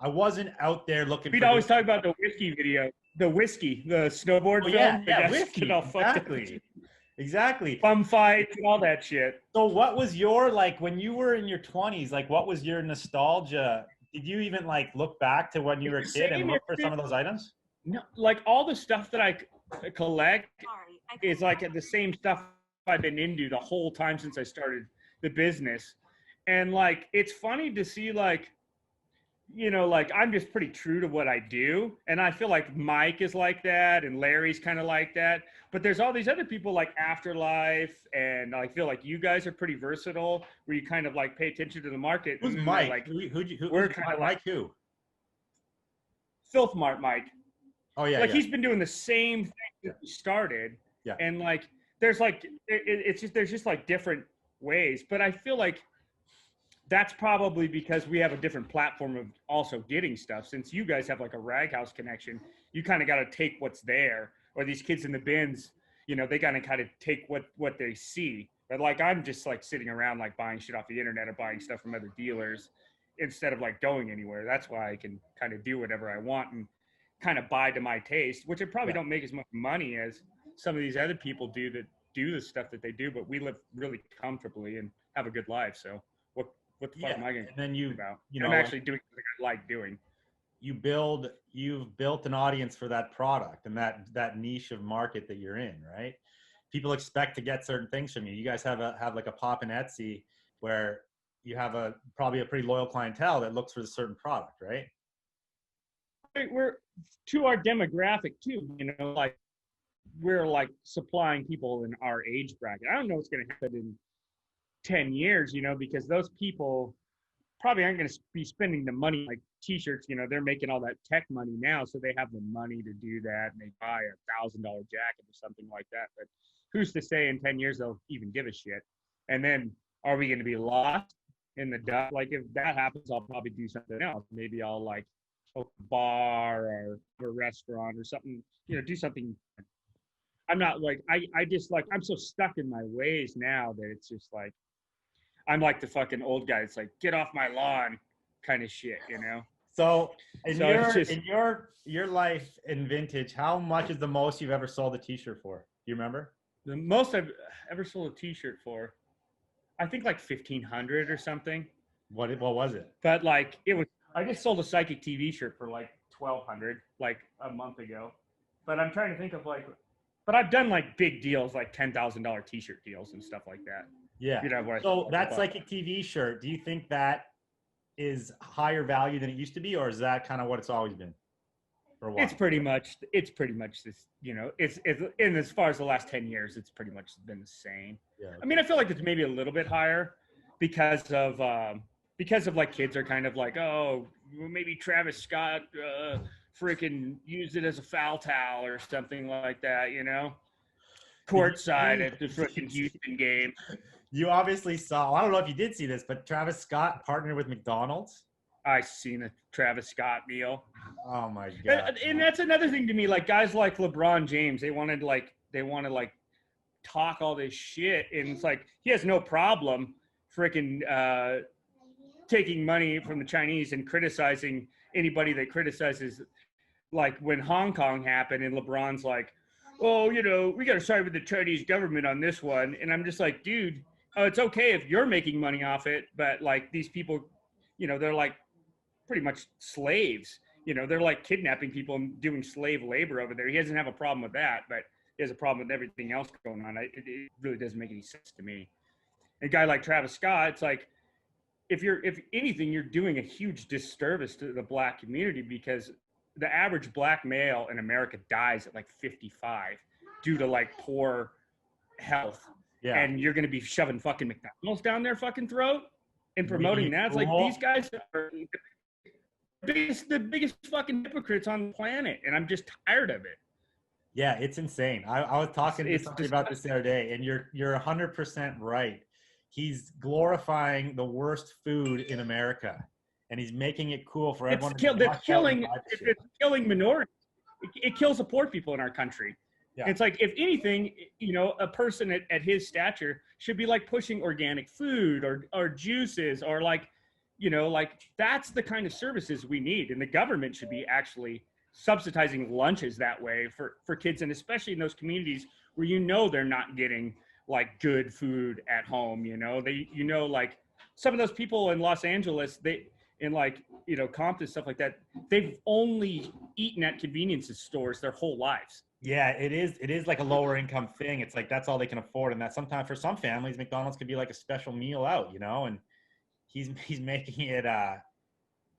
wasn't out there looking. We'd always talk about the whiskey video, the snowboard film. Yeah, whiskey. Exactly. Bum fights and all that shit. So what was your, like, when you were in your 20s, like what was your nostalgia? Did you even like look back to when you were a kid and look for some of those items? No, like all the stuff that I collect is like the same stuff I've been into the whole time since I started the business. And like it's funny to see, like, you know, like I'm just pretty true to what I do, and I feel like Mike is like that and Larry's kind of like that, but there's all these other people like Afterlife, and I feel like you guys are pretty versatile where you kind of like pay attention to the market. Who's Mike? Like we're kind of like who? Filth Mart Mike. Oh yeah, like he's been doing the same thing that he started. Yeah. And like there's like there's just like different ways, but I feel like that's probably because we have a different platform of also getting stuff. Since you guys have like a rag house connection, you kind of got to take what's there, or these kids in the bins, you know, they got to kind of take what they see. But like I'm just like sitting around like buying shit off the internet or buying stuff from other dealers instead of like going anywhere. That's why I can kind of do whatever I want and kind of buy to my taste, which I probably don't make as much money as some of these other people do that do the stuff that they do, but we live really comfortably and have a good life. So what the fuck am I going to then do about? you know, I'm actually doing something I like doing. you've built an audience for that product and that niche of market that you're in, right? People expect to get certain things from you. You guys have like a pop in Etsy where you have probably a pretty loyal clientele that looks for a certain product, right? We're to our demographic too, you know, like we're like supplying people in our age bracket. I don't know what's going to happen in 10 years, you know, because those people probably aren't going to be spending the money like t-shirts, you know, they're making all that tech money now, so they have the money to do that, and they buy $1,000 jacket or something like that. But who's to say in 10 years they'll even give a shit? And then are we going to be lost in the dust? Like if that happens, I'll probably do something else. Maybe I'll like open a bar or a restaurant or something, you know, do something. I'm not like, I just like, I'm so stuck in my ways now that it's just like, I'm like the fucking old guy. It's like, get off my lawn kind of shit, you know? So in just, your life in vintage, how much is the most you've ever sold a t-shirt for? Do you remember? the most I've ever sold a t-shirt for, I think like 1,500 or something. What was it? But like I just sold a Psychic TV shirt for like 1,200 like a month ago. But I'm trying to think of like, but I've done like big deals, like $10,000 t-shirt deals and stuff like that. Yeah. You know, So that Psychic TV shirt, do you think that is higher value than it used to be, or is that kind of what it's always been for a while? It's pretty much this, you know, it's in as far as the last 10 years, it's pretty much been the same. Yeah. I mean, I feel like it's maybe a little bit higher because of like kids are kind of like, oh, maybe Travis Scott freaking used it as a foul towel or something like that, you know, courtside at the freaking Houston game. You obviously saw, I don't know if you did see this, but Travis Scott partnered with McDonald's. I seen a Travis Scott meal. Oh my God. And that's another thing to me, like guys like LeBron James, they want to like talk all this shit, and it's like he has no problem freaking taking money from the Chinese and criticizing anybody that criticizes, like when Hong Kong happened and LeBron's like, oh, you know, we got to side with the Chinese government on this one. And I'm just like, dude, it's okay if you're making money off it, but like these people, you know, they're like pretty much slaves. You know, they're like kidnapping people and doing slave labor over there. He doesn't have a problem with that, but he has a problem with everything else going on. It really doesn't make any sense to me. A guy like Travis Scott, it's like, if anything, you're doing a huge disservice to the black community, because the average black male in America dies at like 55 due to like poor health. Yeah. And you're going to be shoving fucking McDonald's down their fucking throat and promoting that. It's like, these guys are the biggest fucking hypocrites on the planet, and I'm just tired of it. Yeah, it's insane. I was talking to somebody about this the other day, and you're 100% right. He's glorifying the worst food in America, and he's making it cool for everyone. It's killing minorities. It kills the poor people in our country. Yeah. It's like, if anything, you know, a person at his stature should be like pushing organic food or juices, or like, you know, like that's the kind of services we need. And the government should be actually subsidizing lunches that way for kids, and especially in those communities where, you know, they're not getting like good food at home. You know, like some of those people in Los Angeles, in like, you know, Compton, stuff like that, they've only eaten at convenience stores their whole lives. Yeah, it is like a lower income thing. It's like that's all they can afford, and that sometimes for some families, McDonald's could be like a special meal out, you know. And he's making it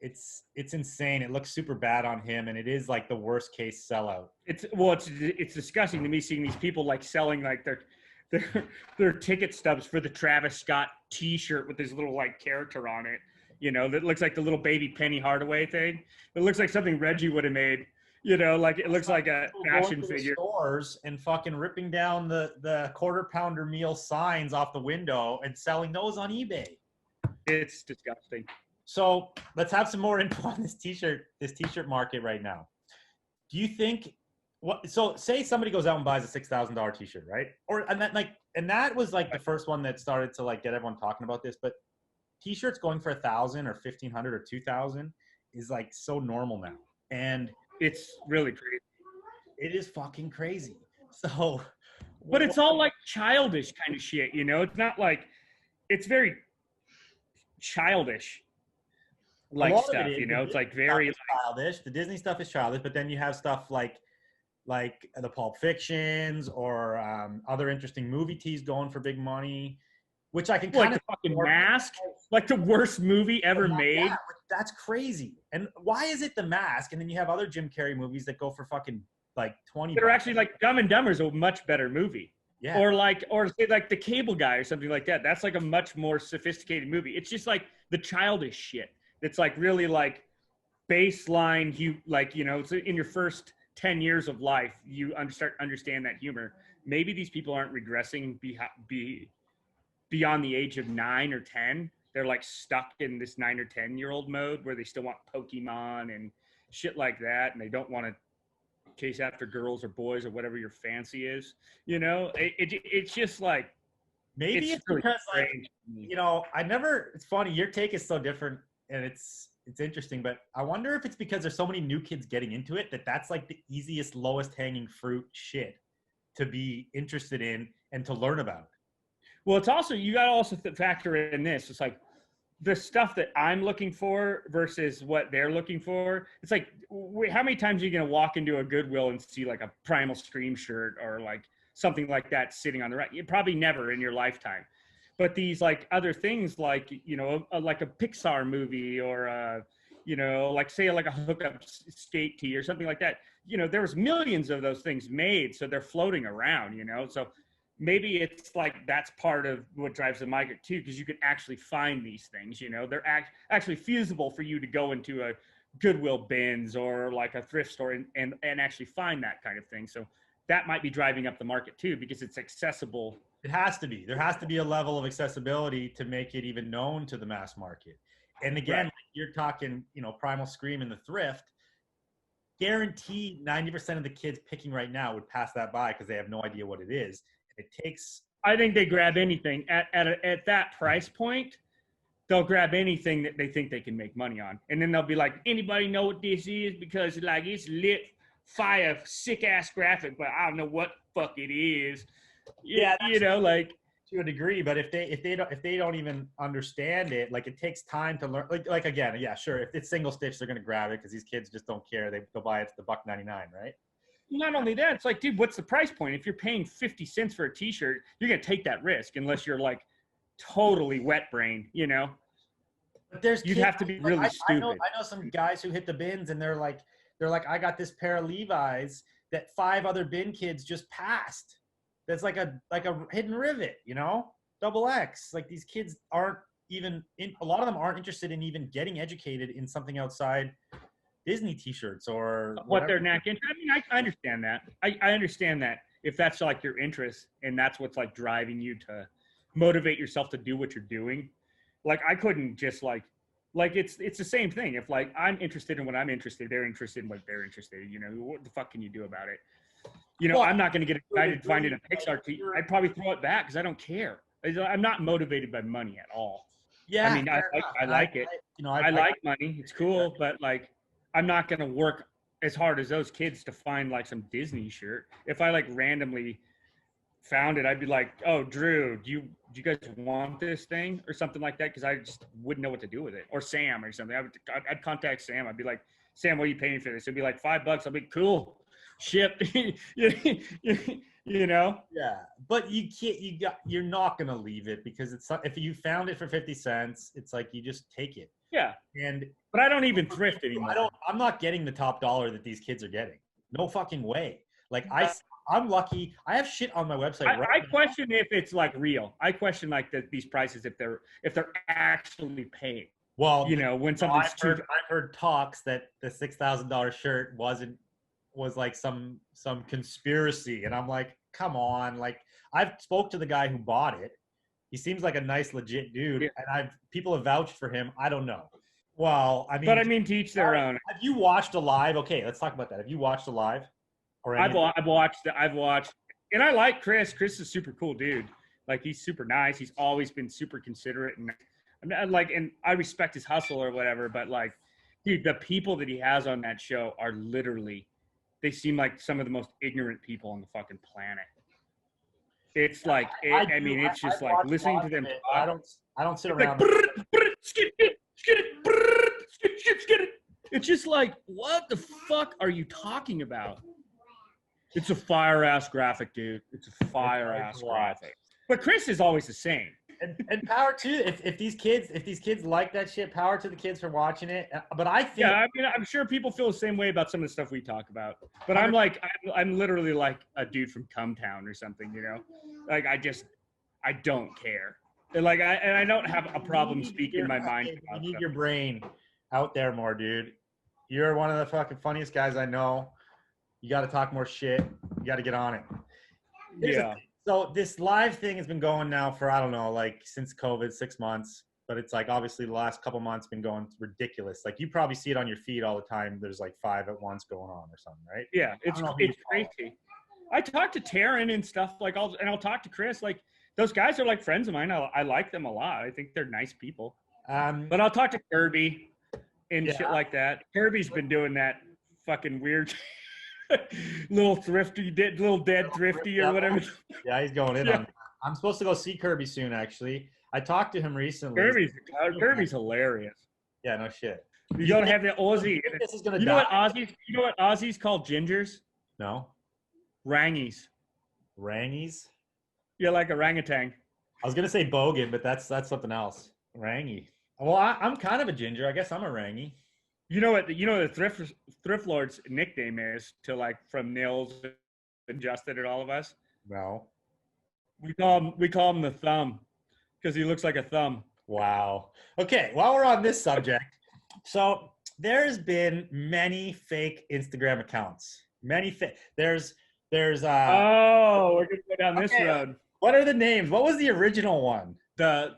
it's insane. It looks super bad on him, and it is like the worst case sellout. It's disgusting to me seeing these people like selling like their ticket stubs for the Travis Scott T-shirt with this little like character on it. You know, that looks like the little baby Penny Hardaway thing. It looks like something Reggie would have made. You know, like it looks like a action figure. Stores and fucking ripping down the quarter pounder meal signs off the window and selling those on eBay. It's disgusting. So let's have some more info on this t-shirt market right now. Do you think so say somebody goes out and buys a $6,000 t-shirt, right? And that was like the first one that started to like get everyone talking about this, but t-shirts going for $1,000 or $1,500 or $2,000 is like so normal now. And it's really crazy. It is fucking crazy. So But it's all like childish kind of shit, you know? It's not like, it's very childish like stuff, you know? It's like very childish. The Disney stuff is childish, but then you have stuff like the Pulp Fictions or other interesting movie teas going for big money, which I can kind like the fucking Mask, like the worst movie ever made. Yeah, that's crazy. And why is it The Mask? And then you have other Jim Carrey movies that go for fucking like 20. They're actually like Dumb and Dumber is a much better movie. Yeah. Or say like The Cable Guy or something like that. That's like a much more sophisticated movie. It's just like the childish shit. It's like really like baseline. So in your first 10 years of life, you start understand that humor. Maybe these people aren't regressing beyond the age of 9 or 10. They're like stuck in this 9 or 10-year-old mode where they still want Pokemon and shit like that, and they don't want to chase after girls or boys or whatever your fancy is. You know, it's just like maybe it's really because strange. Like, you know, it's funny. Your take is so different, and it's interesting, but I wonder if it's because there's so many new kids getting into it that's like the easiest, lowest hanging fruit shit to be interested in and to learn about. Well, it's also, you got to also factor in this. It's like the stuff that I'm looking for versus what they're looking for. It's like, how many times are you going to walk into a Goodwill and see like a Primal Scream shirt or like something like that sitting on the rack? Probably never in your lifetime. But these like other things like, you know, like a Pixar movie or, you know, like say like a hookup skate tee or something like that. You know, there was millions of those things made. So they're floating around, you know, so maybe it's like that's part of what drives the market too, because you can actually find these things, you know, they're actually feasible for you to go into a Goodwill bins or like a thrift store and actually find that kind of thing. So that might be driving up the market too, because it's accessible. It has to be. There has to be a level of accessibility to make it even known to the mass market. And again, like you're talking, you know, Primal Scream in the thrift, guaranteed 90% of the kids picking right now would pass that by because they have no idea what it is. It takes. I think they grab anything at that price point. They'll grab anything that they think they can make money on, and then they'll be like, "Anybody know what this is?" Because like it's lit fire, sick ass graphic, but I don't know what fuck it is. Yeah, you know, like to a degree. But if they don't even understand it, like it takes time to learn. Like again, yeah, sure. If it's single stitch, they're gonna grab it because these kids just don't care. They'll buy it to the $1.99, right? Not only that, it's like, dude, what's the price point? If you're paying 50 cents for a t-shirt, you're going to take that risk unless you're like totally wet brain, you know? But you'd have to be really stupid. I know some guys who hit the bins and they're like, I got this pair of Levi's that 5 other bin kids just passed. That's like a hidden rivet, you know? XX. Like these kids aren't even a lot of them aren't interested in even getting educated in something outside Disney t-shirts or what they're not into. I mean, I understand that. I understand that if that's like your interest and that's what's like driving you to motivate yourself to do what you're doing. Like I couldn't just like it's the same thing. If like I'm interested in what I'm interested, they're interested in what they're interested in, you know, what the fuck can you do about it? You know, I'm not going to get excited finding a Pixar t. I'd probably throw it back because I don't care. I'm not motivated by money at all. Yeah. I mean, I like it. I like money. It's cool, but like, I'm not going to work as hard as those kids to find like some Disney shirt. If I like randomly found it, I'd be like, "Oh, Drew, do you guys want this thing or something like that?" Because I just wouldn't know what to do with it. Or Sam or something. I'd contact Sam. I'd be like, "Sam, what are you paying for this?" It'd be like $5. I'd be cool, shipped. You know? Yeah, but you can't. You're not gonna leave it because it's if you found it for 50 cents, it's like you just take it. Yeah, but I don't even thrift anymore. I'm not getting the top dollar that these kids are getting. No fucking way. Like I'm lucky. I have shit on my website. I question if it's like real. I question like these prices if they're actually paying. Well, you know, when something's I've heard talks that the $6,000 shirt was like some conspiracy, and I'm like, come on. Like I've spoke to the guy who bought it. He seems like a nice, legit dude, and people have vouched for him. I don't know. Well, I mean, to each their own. Have you watched Alive? Okay, let's talk about that. Have you watched Alive? I've watched, and I like Chris. Chris is a super cool dude. Like he's super nice. He's always been super considerate, and and I respect his hustle or whatever. But like, dude, the people that he has on that show are literally, they seem like some of the most ignorant people on the fucking planet. It's like, I mean, it's just like listening to them I talk. don't sit It's like, around. it's just like, what the fuck are you talking about? It's a fire ass graphic, dude. It's a fire ass graphic. But Chris is always the same. And power to if these kids like that shit, power to the kids for watching it. But I think, Yeah, I mean, I'm sure people feel the same way about some of the stuff we talk about. But I'm like, I'm literally like a dude from Cumtown or something, you know? Like, I don't care. And like, I don't have a problem speaking my mind. You need your brain out there more, dude. You're one of the fucking funniest guys I know. You got to talk more shit. You got to get on it. Yeah. So this live thing has been going now for, I don't know, like since COVID, 6 months. But it's like obviously the last couple months been going ridiculous. Like you probably see it on your feed all the time. There's like 5 at once going on or something, right? Yeah, it's crazy. I talk to Taryn and stuff like I'll talk to Chris. Like those guys are like friends of mine. I like them a lot. I think they're nice people. But I'll talk to Kirby and shit like that. Kirby's been doing that fucking weird little dead thrifty or whatever. Yeah, he's going in on. I'm supposed to go see Kirby soon, actually. I talked to him recently. Kirby's hilarious. Yeah, no shit. You don't have the Aussie. This is gonna You know what Aussies call gingers? No. Rangies. Rangies? Yeah, like orangutan. I was gonna say bogan, but that's something else. Rangy. Well, I'm kind of a ginger. I guess I'm a rangy. You know what the thrift lord's nickname is to like from Nils and Justin and all of us? No. We call him the thumb because he looks like a thumb. Wow. Okay, while we're on this subject, so there's been many fake Instagram accounts. There's we're gonna go down this road. What are the names? What was the original one?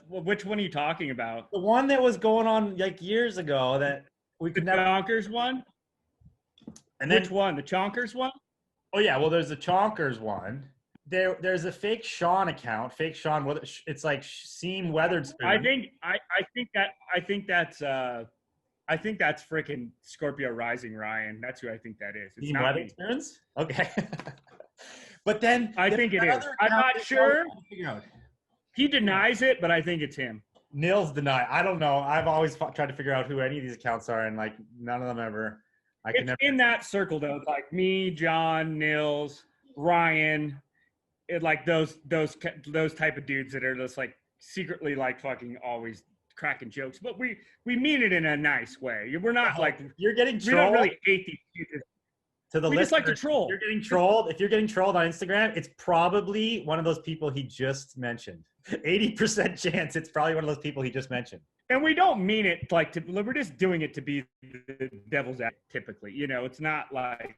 Which one are you talking about? The one that was going on like years ago that we could never. Chonkers one. And which one? The Chonkers one? Oh yeah, well there's the Chonkers one. There's a fake Sean account. Fake Sean. It's like Seam Weatherspoon. I think that's freaking Scorpio Rising Ryan. That's who I think that is. It's Seam not Weatherspoons. Okay. But then I think it is. I'm not sure. He denies it, but I think it's him. Nils deny. I don't know. I've always tried to figure out who any of these accounts are, and like none of them ever. In that circle though, it's like me, John, Nils, Ryan, like those type of dudes that are just like secretly like fucking always cracking jokes, but we mean it in a nice way. We're not like you're getting trolled. We don't really hate these dudes. To the we just like to troll. If you're getting trolled. If you're getting trolled on Instagram, it's probably one of those people he just mentioned. 80% chance it's probably one of those people he just mentioned. And we don't mean it like we're just doing it to be the devil's advocate. Typically, you know, it's not like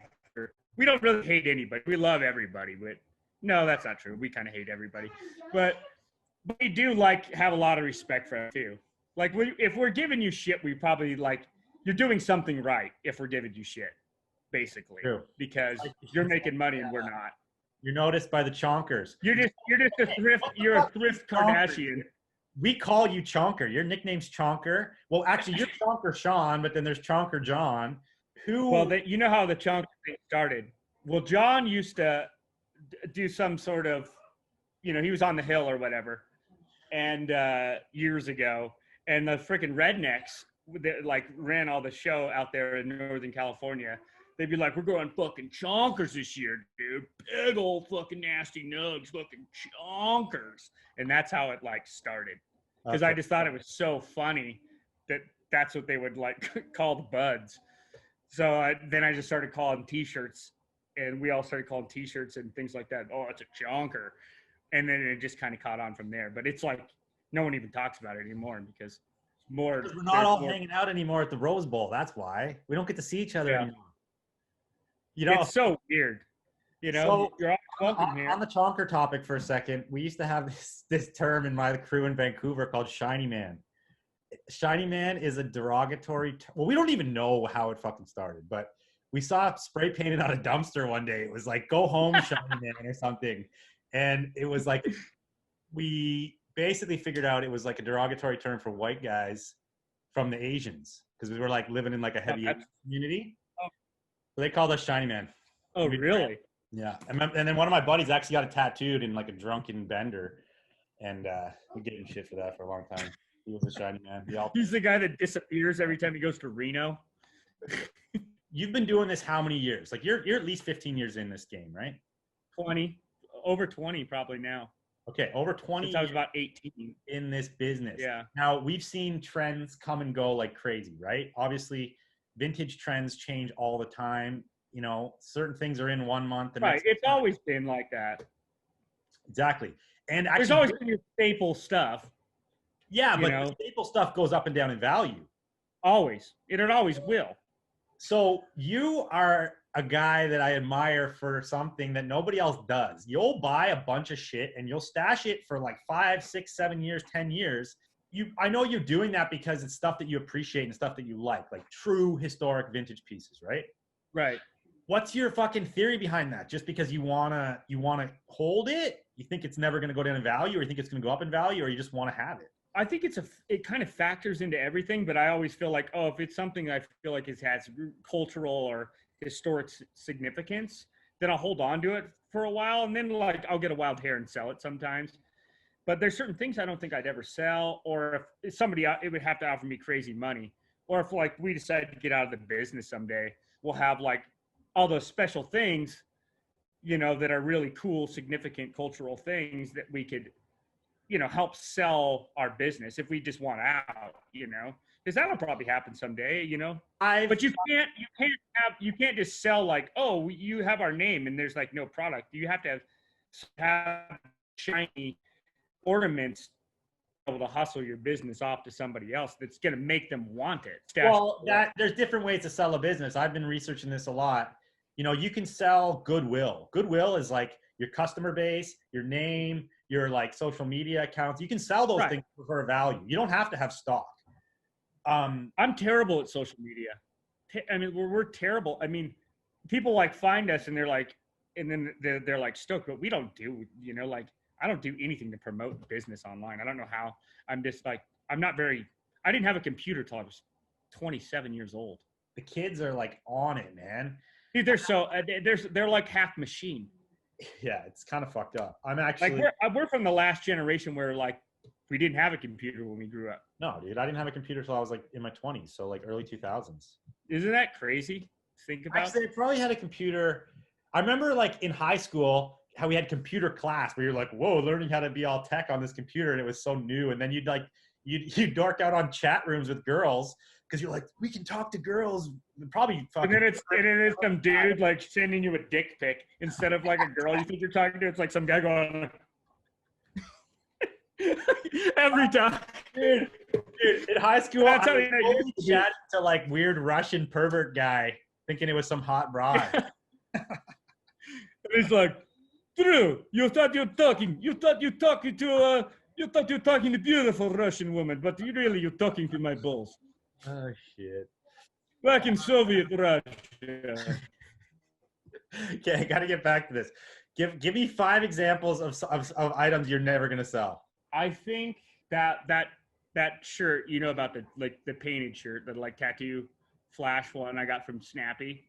we don't really hate anybody. We love everybody, but no, that's not true. We kind of hate everybody, but we do like have a lot of respect for it too. Like if we're giving you shit, we probably like you're doing something right if we're giving you shit. Basically, true. Because you're making money and we're not. You're noticed by the chonkers. You're just a thrift. You're a thrift Kardashian. We call you Chonker. Your nickname's Chonker. Well, actually, you're Chonker Sean, but then there's Chonker John. Well, you know how the Chonker thing started. Well, John used to do some sort of, you know, he was on the hill or whatever, and years ago, and the freaking rednecks that like ran all the show out there in Northern California. They'd be like, we're going fucking chonkers this year, dude. Big old fucking nasty nugs, fucking chonkers. And that's how it like started. Because I just thought it was so funny that that's what they would like call the buds. So then I just started calling t-shirts, and we all started calling t-shirts and things like that. Oh, it's a chonker. And then it just kind of caught on from there. But it's like no one even talks about it anymore because we're not all hanging out anymore at the Rose Bowl. That's why. We don't get to see each other anymore. You know, it's so weird. You know, so you're on the chonker topic for a second. We used to have this term in my crew in Vancouver called Shiny Man. Shiny Man is a derogatory. Well, we don't even know how it fucking started, but we saw it spray painted on a dumpster one day. It was like, go home, Shiny Man, or something. And it was like, we basically figured out it was like a derogatory term for white guys from the Asians because we were like living in like a heavy Asian community. So they called us Shiny Man. Oh, really? Yeah, and then one of my buddies actually got it tattooed in like a drunken bender, and we gave him shit for that for a long time. He was a shiny man. He's the guy that disappears every time he goes to Reno. You've been doing this how many years? Like you're at least 15 years in this game, right? 20, over 20 probably now. Okay, over 20 Since I was about 18 in this business. Yeah. Now we've seen trends come and go like crazy, right? Obviously, vintage trends change all the time. You know, certain things are in 1 month. Right. It's always been like that. Exactly. And actually, there's always been your staple stuff. Yeah, but the staple stuff goes up and down in value. Always. It always will. So you are a guy that I admire for something that nobody else does. You'll buy a bunch of shit and you'll stash it for like 5, 6, 7 years, 10 years. I know you're doing that because it's stuff that you appreciate and stuff that you like true historic vintage pieces, right? Right. What's your fucking theory behind that? Just because you wanna hold it? You think it's never gonna go down in value, or you think it's gonna go up in value, or you just want to have it? I think it kind of factors into everything, but I always feel like, if it's something I feel like it has cultural or historic significance, then I'll hold on to it for a while, and then like I'll get a wild hair and sell it sometimes. But there's certain things I don't think I'd ever sell, or if somebody, it would have to offer me crazy money, or if like we decide to get out of the business someday, we'll have like all those special things, that are really cool, significant cultural things that we could, help sell our business if we just want out, because that'll probably happen someday, but you can't just sell like, you have our name and there's like no product. You have to have shiny ornaments to be able to hustle your business off to somebody else that's going to make them want it. Well, there's different ways to sell a business. I've been researching this a lot. You can sell goodwill. Goodwill is like your customer base, your name, your like social media accounts. You can sell those things for a value. You don't have to have stock. I'm terrible at social media. I mean, we're terrible. I mean, people like find us and they're like, and then they're like stoked, but we don't do, like I don't do anything to promote business online. I don't know how. I'm just like, I didn't have a computer till I was 27 years old. The kids are like on it, man. Dude, they're like half machine. Yeah, it's kind of fucked up. I'm actually like we're from the last generation where like we didn't have a computer when we grew up. No, dude, I didn't have a computer till I was like in my 20s, so like early 2000s. Isn't that crazy? Think about. Actually, I probably had a computer. I remember like in high school how we had computer class where you're like, whoa, learning how to be all tech on this computer, and it was so new. And then you'd dork out on chat rooms with girls because you're like, we can talk to girls. Probably fucking. And then it's some dude like sending you a dick pic instead of like a girl you think you're talking to. It's like some guy going every time. Dude, in high school, That's I how was chatting to like weird Russian pervert guy, thinking it was some hot broad. It's like, Drew, you thought you're talking to a beautiful Russian woman, but you're talking to my balls. Oh shit. Back in Soviet Russia. Okay, I got to get back to this. Give me 5 examples of items you're never gonna sell. I think that shirt, about the painted shirt, the like tattoo flash one I got from Snappy.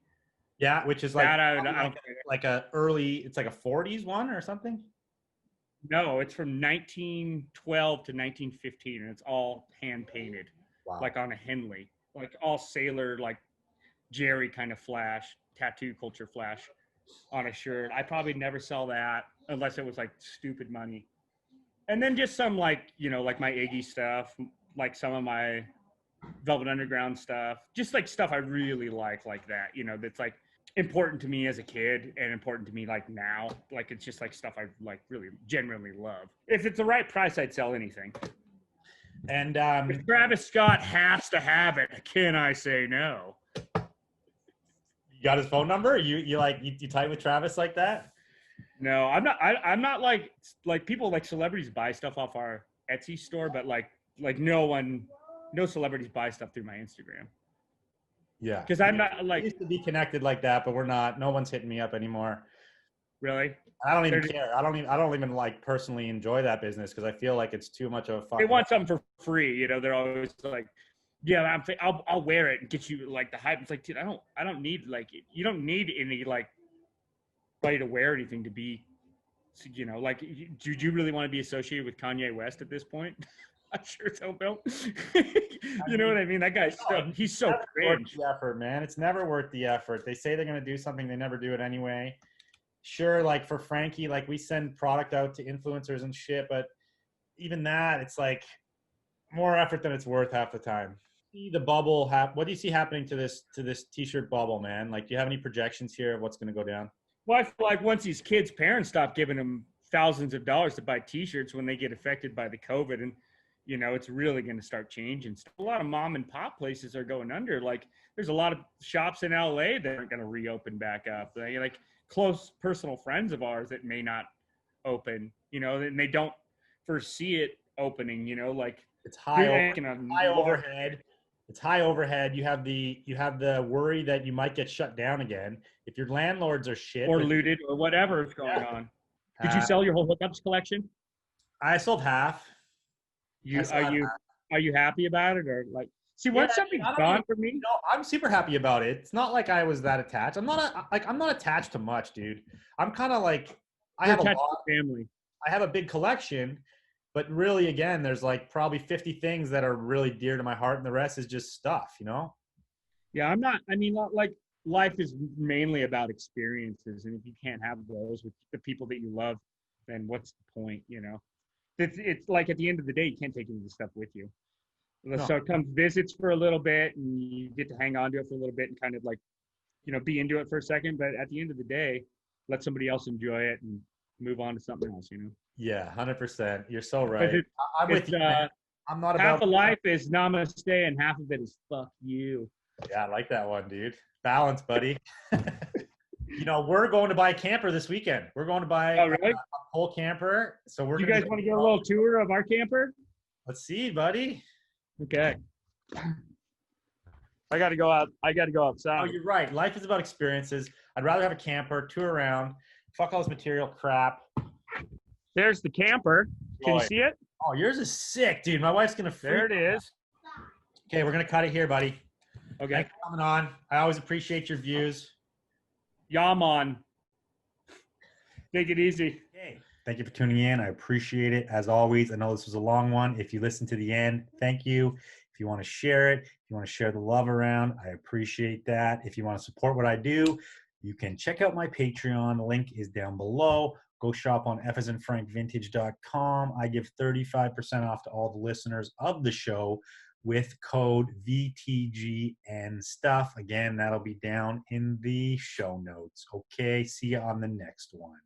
Yeah, which is like that like a early, it's like a 40s one or something. No, it's from 1912 to 1915, and it's all hand painted, like on a Henley, like all sailor, like Jerry kind of flash, tattoo culture flash on a shirt. I probably never sell that unless it was like stupid money. And then just some like, like my Iggy stuff, like some of my Velvet Underground stuff, just like stuff I really like that, that's like important to me as a kid and important to me like now. Like it's just like stuff I like really genuinely love. If it's the right price, I'd sell anything. And if Travis Scott has to have it, can I say no? You got his phone number? You tight with Travis like that? No, I'm not. I'm not like people like celebrities buy stuff off our Etsy store, but like no celebrities buy stuff through my Instagram. Yeah, because I'm not like. We used to be connected like that, but we're not. No one's hitting me up anymore. Really? I don't even care. I don't even like personally enjoy that business because I feel like it's too much of a fucking. They want something for free, They're always like, yeah, I'll wear it and get you like the hype. It's like, dude, I don't need like you don't need any like to wear anything to be, you know, like, do you really want to be associated with Kanye West at this point? I sure don't. You know what I mean? That guy's he's so cringe. The effort, man. It's never worth the effort. They say they're going to do something, they never do it anyway. Sure, like for Frankie, like we send product out to influencers and shit, but even that, it's like more effort than it's worth half the time. See the bubble. What do you see happening to this t-shirt bubble, man? Like, do you have any projections here of what's going to go down? Well, I feel like once these kids' parents stop giving them thousands of dollars to buy T-shirts when they get affected by the COVID, and you know, it's really going to start changing. A lot of mom and pop places are going under. Like, there's a lot of shops in LA that aren't going to reopen back up. Like close personal friends of ours that may not open, you know, and they don't foresee it opening. You know, like it's high overhead. It's high overhead. You have the worry that you might get shut down again if your landlords are shit or looted or whatever is going on. Did you sell your whole hookups collection? I sold half. Are you happy about it, or like? See, once something's gone for me, I'm super happy about it. It's not like I was that attached. I'm not attached to much, dude. I'm kind of like I have a lot. Family. I have a big collection, but really, again, there's like probably 50 things that are really dear to my heart, and the rest is just stuff, you know? Yeah, I'm not. I mean, like life is mainly about experiences, and if you can't have those with the people that you love, then what's the point, you know? It's like at the end of the day, you can't take any of the stuff with you. No. So it comes visits for a little bit, and you get to hang on to it for a little bit and kind of like, you know, be into it for a second. But at the end of the day, let somebody else enjoy it and move on to something else, you know? Yeah, 100%. You're so right. I'm with you. I'm not half of life is namaste and half of it is fuck you. Yeah, I like that one, dude. Balance, buddy. You know, we're going to buy a camper this weekend. We're going to buy a whole camper. So we're. You guys want to get a little tour of our camper? Let's see, buddy. Okay. I got to go out. I got to go outside. Oh, you're right. Life is about experiences. I'd rather have a camper, tour around, fuck all this material crap. There's the camper. Can you see it? Oh, yours is sick, dude. My wife's gonna freak. There it is. Okay, we're gonna cut it here, buddy. Okay. Thanks for coming on. I always appreciate your views. Yaman. Take it easy. Okay. Thank you for tuning in. I appreciate it. As always, I know this was a long one. If you listened to the end, thank you. If you want to share it, if you want to share the love around, I appreciate that. If you want to support what I do, you can check out my Patreon. The link is down below. Go shop on FasandFrankVintage.com. I give 35% off to all the listeners of the show with code VTG and stuff. Again, that'll be down in the show notes. Okay, see you on the next one.